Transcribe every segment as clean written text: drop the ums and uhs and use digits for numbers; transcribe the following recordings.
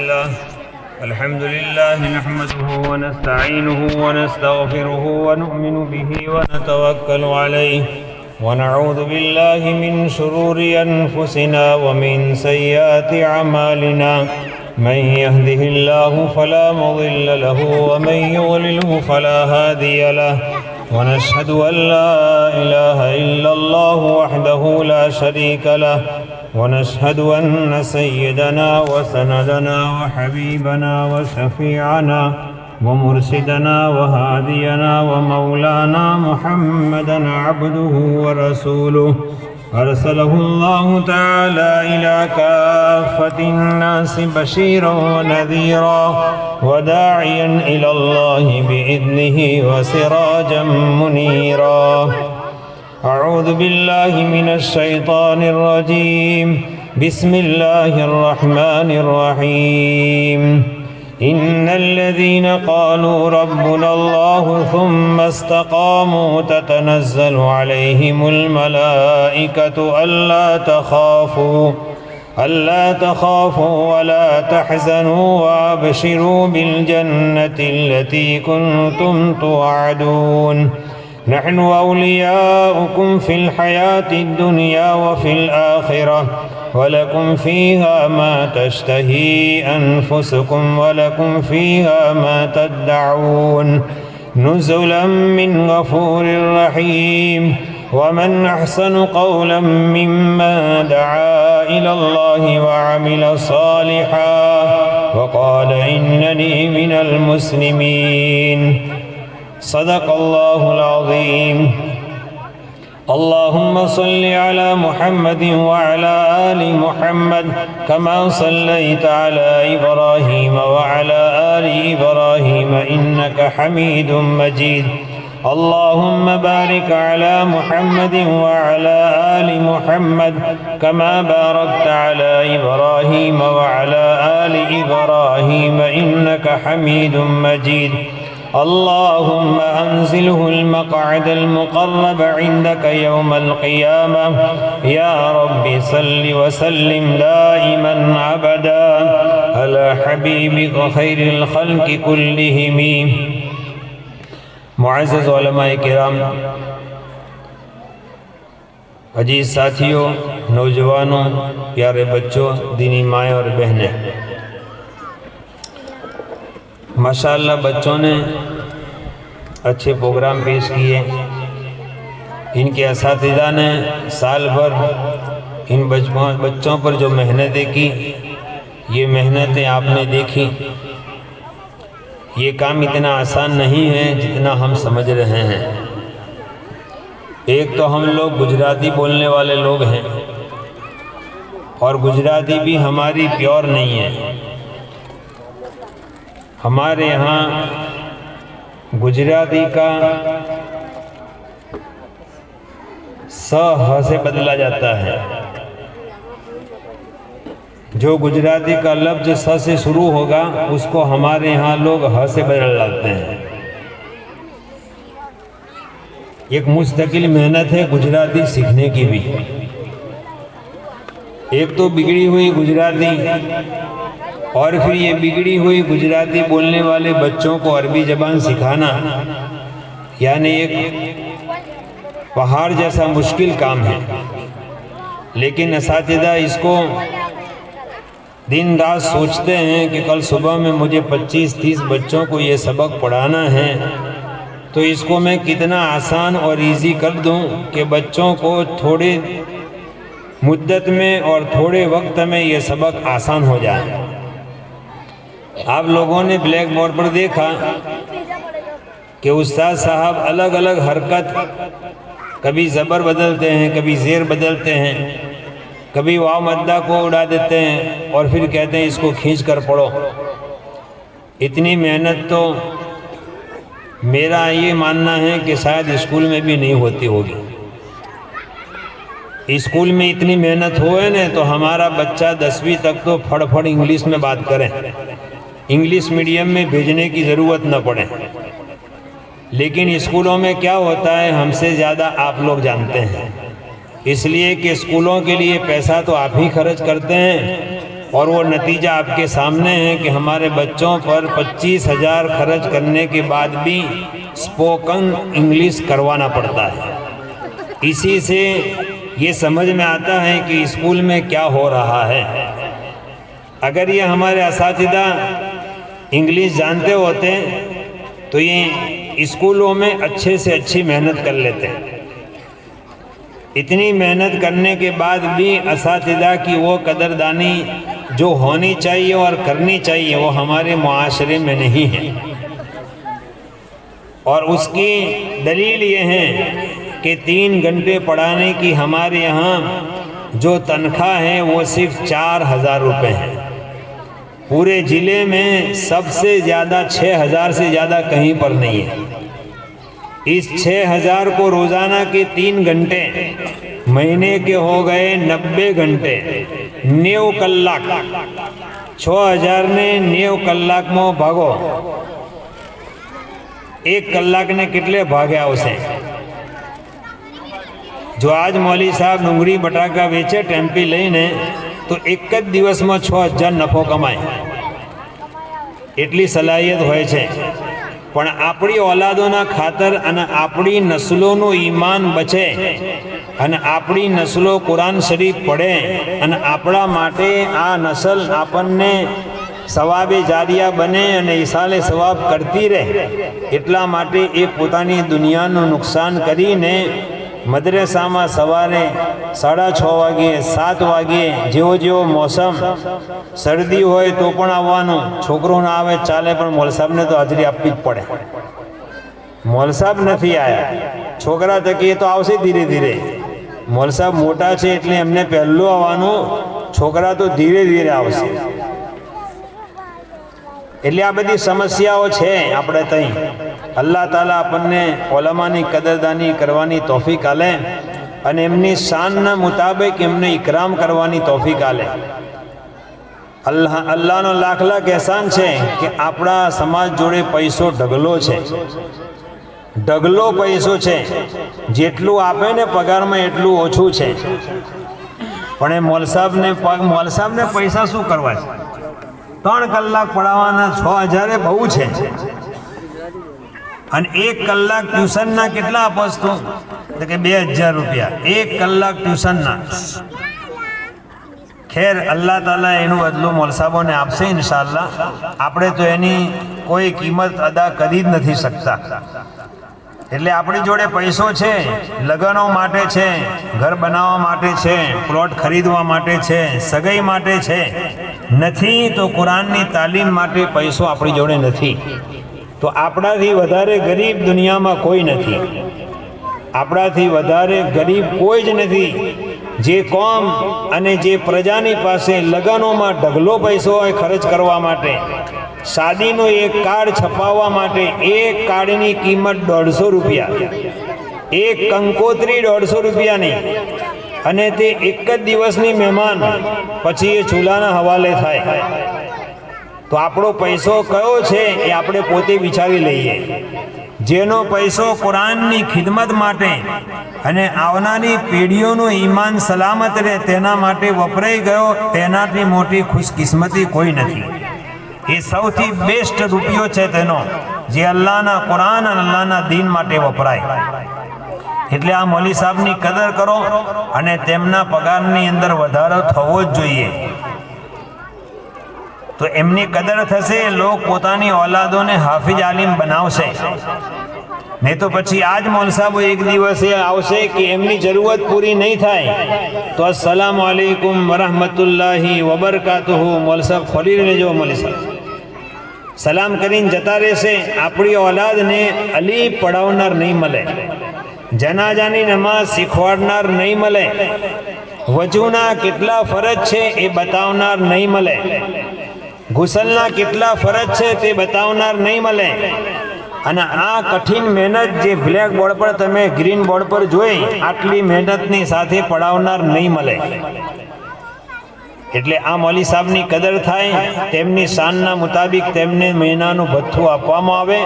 الحمد لله نحمده ونستعينه ونستغفره ونؤمن به ونتوكل عليه ونعوذ بالله من شرور أنفسنا ومن سيئات أعمالنا من يهده الله فلا مضل له ومن يضلله فلا هادي له ونشهد أن لا إله إلا الله وحده لا شريك له ونشهد أن سيدنا وسندنا وحبيبنا وشفيعنا ومرشدنا وهادينا ومولانا محمدا عبده ورسوله أرسله الله تعالى إلى كافة الناس بشيرا ونذيرا وداعيا إلى الله بإذنه وسراجا منيرا. أعوذ بالله من الشيطان الرجيم. بسم الله الرحمن الرحيم. إن الذين قالوا ربنا الله ثم استقاموا تتنزل عليهم الملائكة ألا تخافوا ولا تحزنوا وأبشروا بالجنة التي كنتم توعدون. نحن أولياؤكم في الحياة الدنيا وفي الآخرة ولكم فيها ما تشتهي أنفسكم ولكم فيها ما تدعون نزلا من غفور رحيم. ومن أحسن قولا ممن دعا إلى الله وعمل صالحا وقال إنني من المسلمين. صدق الله العظيم. اللهم صل على محمد وعلى آل محمد كما صليت على إبراهيم وعلى آل إبراهيم إنك حميد مجيد. اللهم بارك على محمد وعلى آل محمد كما باركت على إبراهيم وعلى آل إبراهيم إنك حميد مجيد. اللهم أنزله المقعد المقرب عندك يوم القيامة. يا رب صل وسلم دائما أبدا على حبيبك خير الخلق كلهم. معزز علماء کرام، عزیز ساتھیوں، نوجوانوں، پیارے بچوں، دینی مائیں اور بہنیں، ماشاءاللہ بچوں نے اچھے پروگرام پیش کیے. ان کے اساتذہ نے سال بھر ان بچوں پر جو محنتیں کی، یہ محنتیں آپ نے دیکھی. یہ کام اتنا آسان نہیں ہے جتنا ہم سمجھ رہے ہیں. ایک تو ہم لوگ گجراتی بولنے والے لوگ ہیں اور گجراتی بھی ہماری پیور نہیں ہے. ہمارے یہاں گجراتی کا س ہ سے بدلا جاتا ہے. جو گجراتی کا لفظ س سے شروع ہوگا اس کو ہمارے یہاں لوگ ہ سے بدل ڈالتے ہیں. ایک مستقل محنت ہے گجراتی سیکھنے کی بھی. ایک تو بگڑی ہوئی گجراتی، اور پھر یہ بگڑی ہوئی گجراتی بولنے والے بچوں کو عربی زبان سکھانا، یعنی ایک پہاڑ جیسا مشکل کام ہے. لیکن اساتذہ اس کو دن رات سوچتے ہیں کہ کل صبح میں مجھے 25-30 بچوں کو یہ سبق پڑھانا ہے، تو اس کو میں کتنا آسان اور ایزی کر دوں کہ بچوں کو تھوڑے مدت میں اور تھوڑے وقت میں یہ سبق آسان ہو جائے. آپ لوگوں نے بلیک بورڈ پر دیکھا کہ استاد صاحب الگ الگ حرکت، کبھی زبر بدلتے ہیں، کبھی زیر بدلتے ہیں، کبھی واو مدہ کو اڑا دیتے ہیں اور پھر کہتے ہیں اس کو کھینچ کر پڑھو. اتنی محنت تو میرا یہ ماننا ہے کہ شاید اسکول میں بھی نہیں ہوتی ہوگی. اسکول میں اتنی محنت ہوئے نا تو ہمارا بچہ 10ویں تک تو پھڑ پھڑ انگلش میں بات کریں، انگلش میڈیم میں بھیجنے کی ضرورت نہ پڑے. لیکن اسکولوں میں کیا ہوتا ہے ہم سے زیادہ آپ لوگ جانتے ہیں. اس لیے کہ اسکولوں کے لیے پیسہ تو آپ ہی خرچ کرتے ہیں और वो नतीजा आपके सामने है कि हमारे बच्चों पर 25,000 खर्च करने के बाद भी स्पोकन इंग्लिश करवाना पड़ता है। इसी से ये समझ में आता है कि स्कूल में क्या हो रहा है। अगर ये हमारे असातिज़ा इंग्लिश जानते होते तो ये स्कूलों में अच्छे से अच्छी मेहनत कर लेते। इतनी मेहनत करने के बाद भी असातिज़ा की वो कदरदानी जो होनी चाहिए और करनी चाहिए वो हमारे मुआशरे में नहीं है। और उसकी दलील ये है कि 3 घंटे पढ़ाने की हमारे यहाँ जो तनख्वाह है वो सिर्फ 4,000 रुपये है। पूरे ज़िले में सबसे ज़्यादा 6,000 से ज़्यादा कहीं पर नहीं है। इस 6,000 को रोज़ाना के 3 घंटे महीने के हो गए 90 घंटे 90 कलाक। 6,000 ने 90 कलाक में भागो, 1 कलाक ने कितने भाग्या उसे। जो आज मौली साहब डूंगरी बटाका वेचे टेम्पी लईने तो एक ज दिवस में 6,000 नफो कमाय, एटली सलाहियत होय छे। पण आपणी औलादोना खातर अने आपणी नस्लों ईमान बचे अने आपणी नस्लो कुरान शरीफ पढ़े अने आपणा माटे आ नस्ल आपने सवाबे जारिया बने अने ईसाले सवाब करती रहे, एटला माटे ए पोतानी दुनियानु नुकसान करीने मदरसा में सवारे 6:30 वागे 7 वागे जेवो जेवो मौसम सर्दी होय तो पण आववानुं, छोकरो ना आवे चाले पण मौल साहब ने तो हाजरी आपवी ज पड़े। मौल साहब नहीं आया, छोकरा थकी तो आवशे धीरे धीरे। मौल साहब मोटा छे एटले एमने पहेलो आववानुं, छोकरा तो धीरे धीरे आवशे। એટલે આ બધી સમસ્યાઓ છે આપણે તઈ। અલ્લાહ તાલા આપણને ઓલમાની કદરદાની કરવાની તૌફીક આલે અને એમની શાનના મુતાબિક એમને ઇકરામ કરવાની તૌફીક આલે। અલ્લાહનો લાખ લાખ એહસાન છે કે આપણા સમાજ જોડે પૈસો ઢગલો છે, ઢગલો પૈસો છે। જેટલું આપે ને પગારમાં એટલું ઓછું છે। પણ એ મૌલ સાહેબને પૈસા શું કરવા છે? 3 કલાક પढ़ावाना 6,000 बहु है। 1 कलाक ट्यूशन ना कितना आपस तू तो कि 2,000 रुपया 1 कलाक ट्यूशन ना। खैर अल्लाह ताला एनु बदलू मौल साहबों ने आपसे इंशाअल्लाह। आपणे तो एनी कोई कीमत अदा करी ज नहीं सकता। એટલે આપણી જોડે પૈસો છે, લગ્નો માટે છે, ઘર બનાવવા માટે છે, પ્લોટ ખરીદવા માટે છે, સગાઈ માટે છે, નથી તો કુરાનની તાલીમ માટે પૈસો આપણી જોડે નથી। તો આપણાથી વધારે ગરીબ દુનિયામાં કોઈ નથી, આપણાથી વધારે ગરીબ કોઈ જ નથી। જે કોમ અને જે પ્રજાની પાસે લગ્નોમાં ઢગલો પૈસો હોય ખર્ચ કરવા માટે, शादीनो एक कार्ड छपावा माटे एक कार्डनी कीमत 150 रुपया, एक कंकोत्री 150 रुपया नहीं, अने ते एक ज दिवसनी मेहमान पछी ए चूलाना हवाले थाय। तो आपणो पैसो कयो छे ए आपणे पोते विचारी लईए। जेनो पैसो कुराननी खिदमत माटे अने आवनारी पेढ़ीओनो ईमान सलामत रहे तेना माटे वपराई गयो, तेनाथी मोटी खुशकिस्मती कोई नहीं। ये सौथी बेस्ट रूपियो है तेनो जे अल्लाहना कुरान और अल्लाहना दीन माटे वपराय। एटले आ मौली साहबनी कदर करो अने तेमना पगारनी अंदर वधारो थवो ज जोईए। तो एमनी कदर थशे, लोग पोतानी औलादोने हाफिज आलिम बनावशे। नहीं तो पछी आज मौल साहब एक दिवस आवशे कि एमनी जरूरत पूरी नहीं थाय तो अस्सलामु अलैकुम वरहमतुल्लाहि वबरकातुहु मौल साहब खोली लेजो। मौली साहब सलाम करीने जता रहेशे। आपणी औलाद ने अली पढ़ावनार नहीं मळे, जनाजानी नमाज शीखवाडनार नहीं मळे, वजूना केटला फरज छे ए बतावनार नहीं मळे, गुसलना केटला फरज छे ते बतावनार नहीं मळे। અને આ કઠિન મહેનત જે બ્લેક બોર્ડ પર તમે ગ્રીન બોર્ડ પર જોઈ, આટલી મહેનતની સાથે પડાવનાર નહીં મળે। એટલે આ મૌલવી સાહેબની કદર થાય, તેમની શાનના મુતાબિક તેમને મહિનાનું ભથ્થું આપવામાં આવે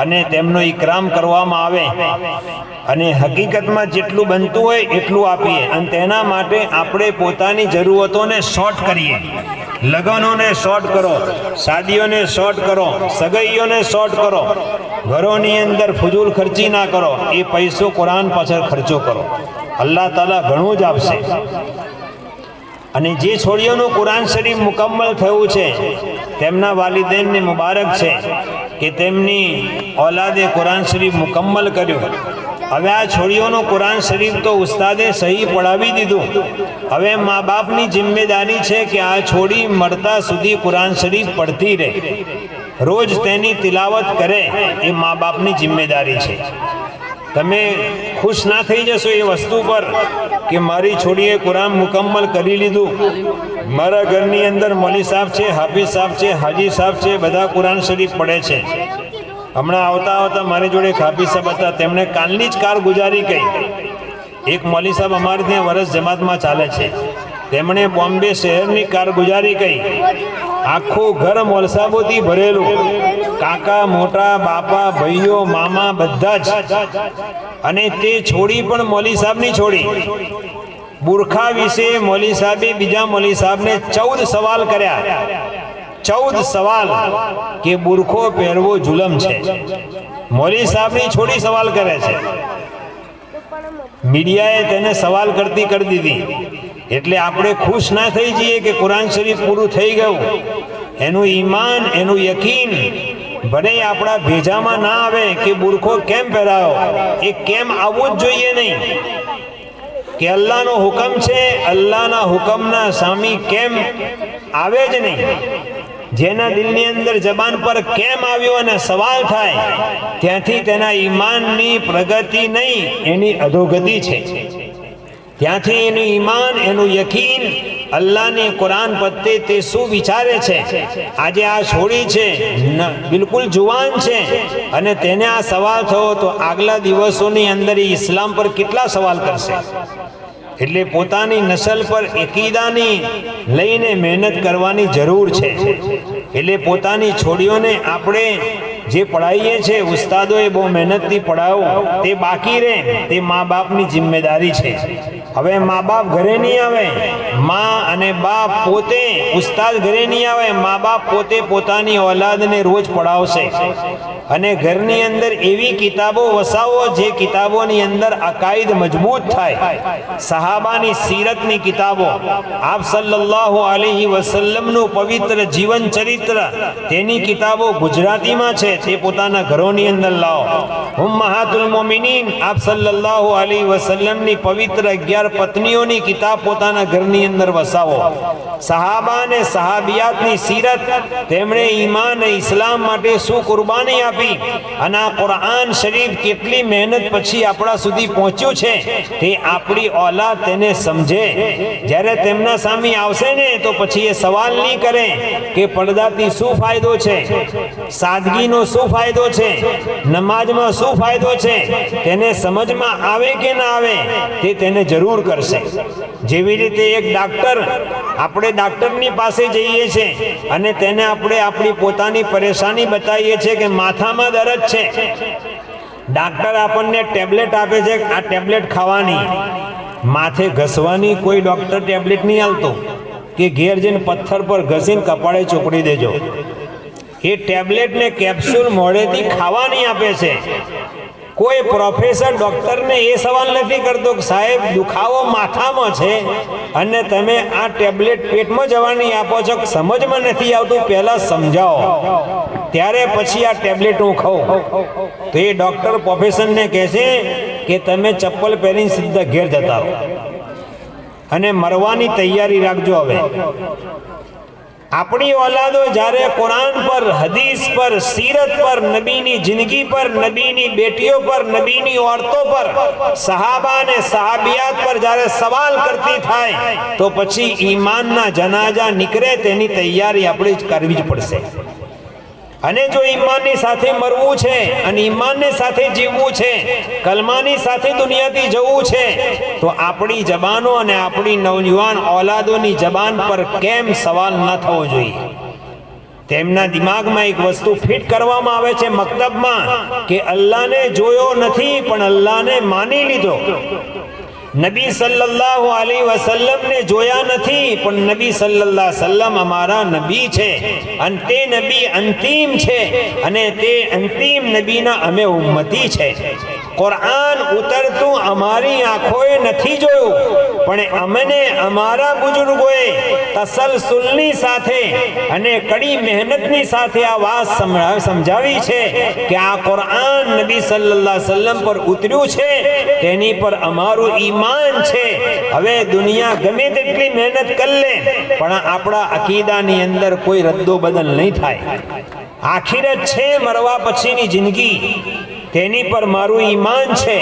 અને તેમનો ઇકરામ કરવામાં આવે અને હકીકતમાં જેટલું બનતું હોય એટલું આપીએ અને તેના માટે આપણે પોતાની જરૂરતોને શોર્ટ કરીએ. લગ્નોને શોર્ટ કરો, શાદીઓને શોર્ટ કરો, સગાઈઓને શોર્ટ કરો, ઘરોની અંદર ફજૂલ ખર્ચી ના કરો. એ પૈસો કુરાન પાછળ ખર્ચો કરો, અલ્લાહ તાલા ઘણું જ આપશે. અને જે છોડીઓનું કુરાન શરીફ મુકમ્મલ થયું છે તેમના વાલિદેનને મુબારક છે કે તેમની ઓલાદે કુરાન શરીફ મુકમ્મલ કર્યું. હવે આ છોડીઓનું કુરાન શરીફ તો ઉસ્તાદે સહી પડાવી દીધું. હવે મા બાપની જિમ્મેદારી છે કે આ છોડી મળતા સુધી કુરાન શરીફ પડતી રહે, રોજ તેની તિલાવત કરે. એ મા બાપની જિમ્મેદારી છે. તમે ખુશ ના થઈ જશો એ વસ્તુ પર કે મારી છોડીએ કુરાન મુકમ્મલ કરી લીધું, મારા ઘરની અંદર મૌલવી સાહેબ છે, હાફિઝ સાહેબ છે, હાજી સાહેબ છે, બધા કુરાન શરીફ પડે છે. હમણાં આવતા આવતા મારી જોડે એક હાફિઝ સાહેબ હતા, તેમણે કાલની જ કારગુજારી કહી. એક મૌલવી સાહેબ અમારે ત્યાં વરસ જમાતમાં ચાલે છે, તેમણે બોમ્બે શહેરની કારગુજારી કહી. આખું ઘર મોલસાબોથી ભરેલું, કાકા, મોટા, બાપા, ભાઈઓ, મામા બધા જ. અને તે છોડી પણ મૌલવી સાહેબની છોડી. બુરખા વિશે મૌલવી સાહેબે બીજા મૌલવી સાહેબને 14 સવાલ કર્યા. 14 સવાલ કે બુરખો પહેરવો જુલમ છે. મૌલવી સાહેબની છોડી સવાલ કરે છે. મીડિયાએ તેને સવાલ કરતી કરી દીધી. એટલે આપણે ખુશ ના થઈ જઈએ કે કુરાન શરીફ પૂરું થઈ ગયું. એનું ઈમાન, એનું યકીન ભલે આપણા ભેજામાં ના આવે કે બુરખો કેમ પહેરાયો, એ કેમ આવવું જ જોઈએ નહીં. કે અલ્લાહનો હુકમ છે, અલ્લાહના હુકમના સામી કેમ આવે જ નહીં. જેના દિલની અંદર જબાન પર કેમ આવ્યો અને સવાલ થાય, ત્યાંથી તેના ઈમાનની પ્રગતિ નહીં, એની અધોગતિ છે. ત્યાંથી એનું ઈમાન, એનું યકીન અલ્લાહની કુરાન પ્રત્યે તે શું વિચારે છે. આજે આ છોડી છે, બિલકુલ જુવાન છે, અને તેને આ સવાલ થયો તો આગલા દિવસોની અંદર એ ઇસ્લામ પર કેટલા સવાલ કરશે. એટલે પોતાની નસલ પર અકીદાની લઈને મહેનત કરવાની જરૂર છે. એટલે પોતાની છોડીઓને આપણે જે પઢાઈએ છે, ઉસ્તાદોએ બહુ મહેનતથી પઢાવો, તે બાકી રહે તે મા બાપની જિમ્મેદારી છે. હવે મા બાપ ઘરે નહીં આવે, મા અને બાપ પોતે, ઉસ્તાદ ઘરે નહીં આવે, મા બાપ પોતે પોતાની ઓલાદને રોજ પઢાવશે. અને ઘરની અંદર એવી કિતાબો વસાવો જે કિતાબોની અંદર અકાઈદ મજબૂત થાય. સહાબાની સીરતની કિતાબો, આપ સલ્લલ્લાહુ અલૈહિ વસલ્લમનું પવિત્ર જીવન ચરિત્ર, તેની કિતાબો ગુજરાતીમાં છે, તે પોતાના ઘરોની અંદર લાવો. ઉમ્મહાતુલ મોમિનીન આપ સલ્લલ્લાહુ અલૈહિ વસલ્લમની પવિત્ર 11 પત્નીઓની કિતાબ પોતાના ઘરની અંદર વસાવો. સહાબા અને સહાબિયાતની સીરત, તેમણે ઈમાન અને ઇસ્લામ માટે શું કુરબાની આપી અને આ કુરાન શરીફ કેટલી મહેનત પછી આપણા સુધી પહોંચ્યું છે, તે આપણી ઓલાદ તેને સમજે. જ્યારે તેમના સામે આવશે ને તો પછી એ સવાલ નહીં કરે કે પડદાથી શું ફાયદો છે, સાદગીનો શું ફાયદો છે, નમાજમાં શું ફાયદો છે. તેને સમજમાં આવે કે ના આવે તે તેને જરૂર કરશે. જેવી રીતે એક ડાક્ટર, આપણે ડાક્ટરની પાસે જઈએ છીએ અને તેને આપણે આપણી પોતાની પરેશાની બતાવીએ છીએ કે માથામાં દર્દ છે. ડાક્ટર આપણને ટેબ્લેટ આપે છે, આ ટેબ્લેટ ખાવાની, માથે ઘસવાની કોઈ ડૉક્ટર ટેબ્લેટ નહીં આલતો કે ઘેર જઈને પથ્થર પર ઘસીને કપાળે ચોપડી દેજો. એ ટેબ્લેટને કેપ્સ્યુલ મોઢેથી ખાવાની આપે છે. કોઈ પ્રોફેસર ડૉક્ટરને એ સવાલ નથી કરતો કે સાહેબ દુખાવો માથામાં છે અને તમે આ ટેબ્લેટ પેટમાં જવાની આપો છો, સમજમાં નથી આવતું, પહેલાં સમજાવો, ત્યારે પછી આ ટેબ્લેટ હું ખાઉં. તો એ ડૉક્ટર પ્રોફેસરને કહે છે કે તમે ચપ્પલ પહેરીને સીધા ઘેર જતા રહો અને મરવાની તૈયારી રાખજો. હવે આપણી ઓલાદો જ્યારે કુરાન પર, હદીસ પર, સીરત પર, નબીની જિંદગી પર, નબીની બેટીઓ પર, નબીની औरतों પર, સહાબા અને સહાબિયાત પર જ્યારે સવાલ કરતી થાય તો પછી ઈમાનના જનાજા નીકળે તેની તૈયારી આપણે કરવી જ પડશે. અને જો ઈમાનની સાથે મરવું છે અને ઈમાનની સાથે જીવવું છે, કલમાની સાથે દુનિયાથી જવું છે, તો આપણી જબાનો અને આપણી નવજવાન ઓલાદોની જબાન પર કેમ સવાલ ન થવો જોઈએ? તેમના દિમાગમાં એક વસ્તુ ફિટ કરવામાં આવે છે મક્તબમાં કે અલ્લાહને જોયો નથી પણ અલ્લાહને માની લીધો, નબી સલ્લલ્લાહુ અલૈહિ વસલ્લમને જોયા નથી પણ નબી સલ્લલ્લાહુ અલૈહિ વસલ્લમ અમારા નબી છે અને તે નબી અંતિમ છે અને તે અંતિમ નબીના અમે ઉમ્મતી છે. કુરાન ઉતરતું અમારી આંખોએ નથી જોયું પણ અમને અમારા બુજુર્ગોએ તસલસુલની સાથે અને કડી મહેનતની સાથે આ વાત સમજાવી છે કે આ કુરાન નબી સલ્લલ્લાહુ અલૈહિ વસલ્લમ પર ઉતર્યું છે, તેની પર અમારું ઈમાન છે. હવે દુનિયા ગમે તેટલી મહેનત કરી લે પણ આપણા અકીદાની અંદર કોઈ રદ્દો બદલ નહીં થાય. આખિરત છે, મરવા પછીની જિંદગી, તેની પર મારું ઈમાન છે.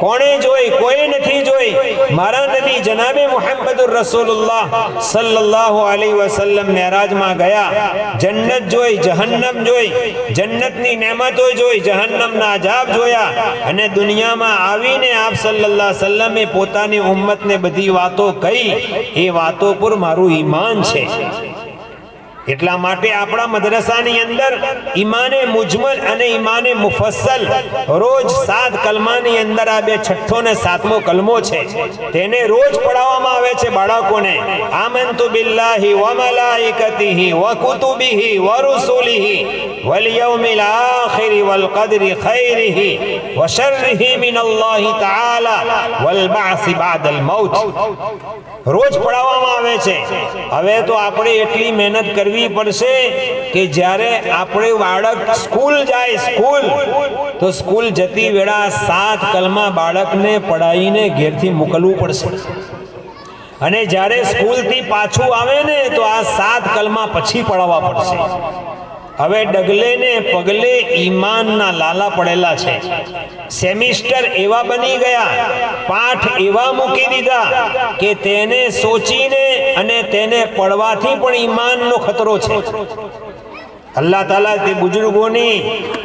કોણે જોઈ? કોઈ નથી જોઈ. મારા નબી જનાબે મુહમ્મદુર રસૂલુલ્લાહ સલ્લલ્લાહુ અલૈહિ વસલ્લમ મેરાજમાં ગયા, જન્નત જોઈ, જહન્નમ જોઈ, જન્નતની નેમતો જોઈ, જહન્નમના અજાબ જોયા અને દુનિયામાં આવીને આપ સલ્લલ્લાહુ અલૈહિ વસલ્લમે પોતાની ઉમ્મતને બધી વાતો કહી. એ વાતો પર મારું ઈમાન છે. એટલા માટે આપણા મદ્રસાની અંદર ઈમાને મુજમલ અને ઈમાને મુફસ્સલ રોજ 7 કલમાની અંદર આ બે છઠ્ઠો ને 7મો કલમો છે, તેને રોજ પઢાવવામાં આવે છે બાળકોને. આમંતુ બિલ્લાહી વ મલાઇકતિહી વ કુતુબિહી વ રૂસુલિહી વલ યૌમિલ આખિર વલ કદરી ખૈરિહી વ શર્રિહી મિનલ્લાહી તઆલા વલ બઅસ બાદલ મૌત. રોજ પઢાવવામાં આવે છે. હવે તો આપણે એટલી મહેનત કરવી પડશે કે જ્યારે આપણે બાળક સ્કૂલ જાય, સ્કૂલ તો સ્કૂલ જતી વેળા 7 કલમા બાળકને પઢાઈને ઘેરથી મોકલવું પડશે અને જ્યારે સ્કૂલથી પાછું આવે ને તો આ 7 કલમા પછી પઢાવવા પડશે. હવે ડગલે ને પગલે ઈમાનના લાલા પડેલા છે. સેમિસ્ટર એવા બની ગયા, પાઠ એવા મૂકી દીધા કે તેને સોચીને અને તેને પડવાથી પણ ઈમાનનો ખતરો છે. અલ્લાહ તાલા તે બુજુર્ગોની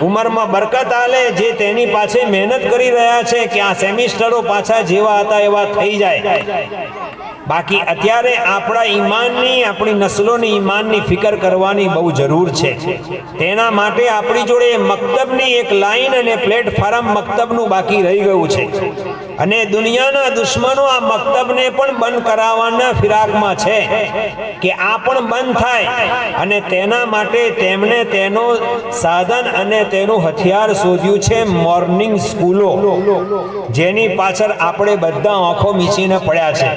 ઉંમરમાં બરકત આલે જે તેની પાછળ મહેનત કરી રહ્યા છે કે આ સેમિસ્ટરો પાછા જેવા હતા એવા થઈ જાય. બાકી અત્યારે આપણા ઈમાનની, આપણી નસ્લોની ઈમાનની ફિકર કરવાની બહુ જરૂર છે. તેના માટે આપણી જોડે મક્તબની એક લાઈન અને પ્લેટફોર્મ મક્તબનું બાકી રહી ગયું છે અને દુનિયાના દુશ્મનો આ મક્તબને પણ બંધ કરાવવાના ફિરાકમાં છે કે આ પણ બંધ થાય અને તેના માટે તેમણે તેનો સાધન અને તેનું હથિયાર શોધ્યું છે મોર્નિંગ સ્કૂલો, જેની પાછળ આપણે બધા આંખો મીચીને પડ્યા છે.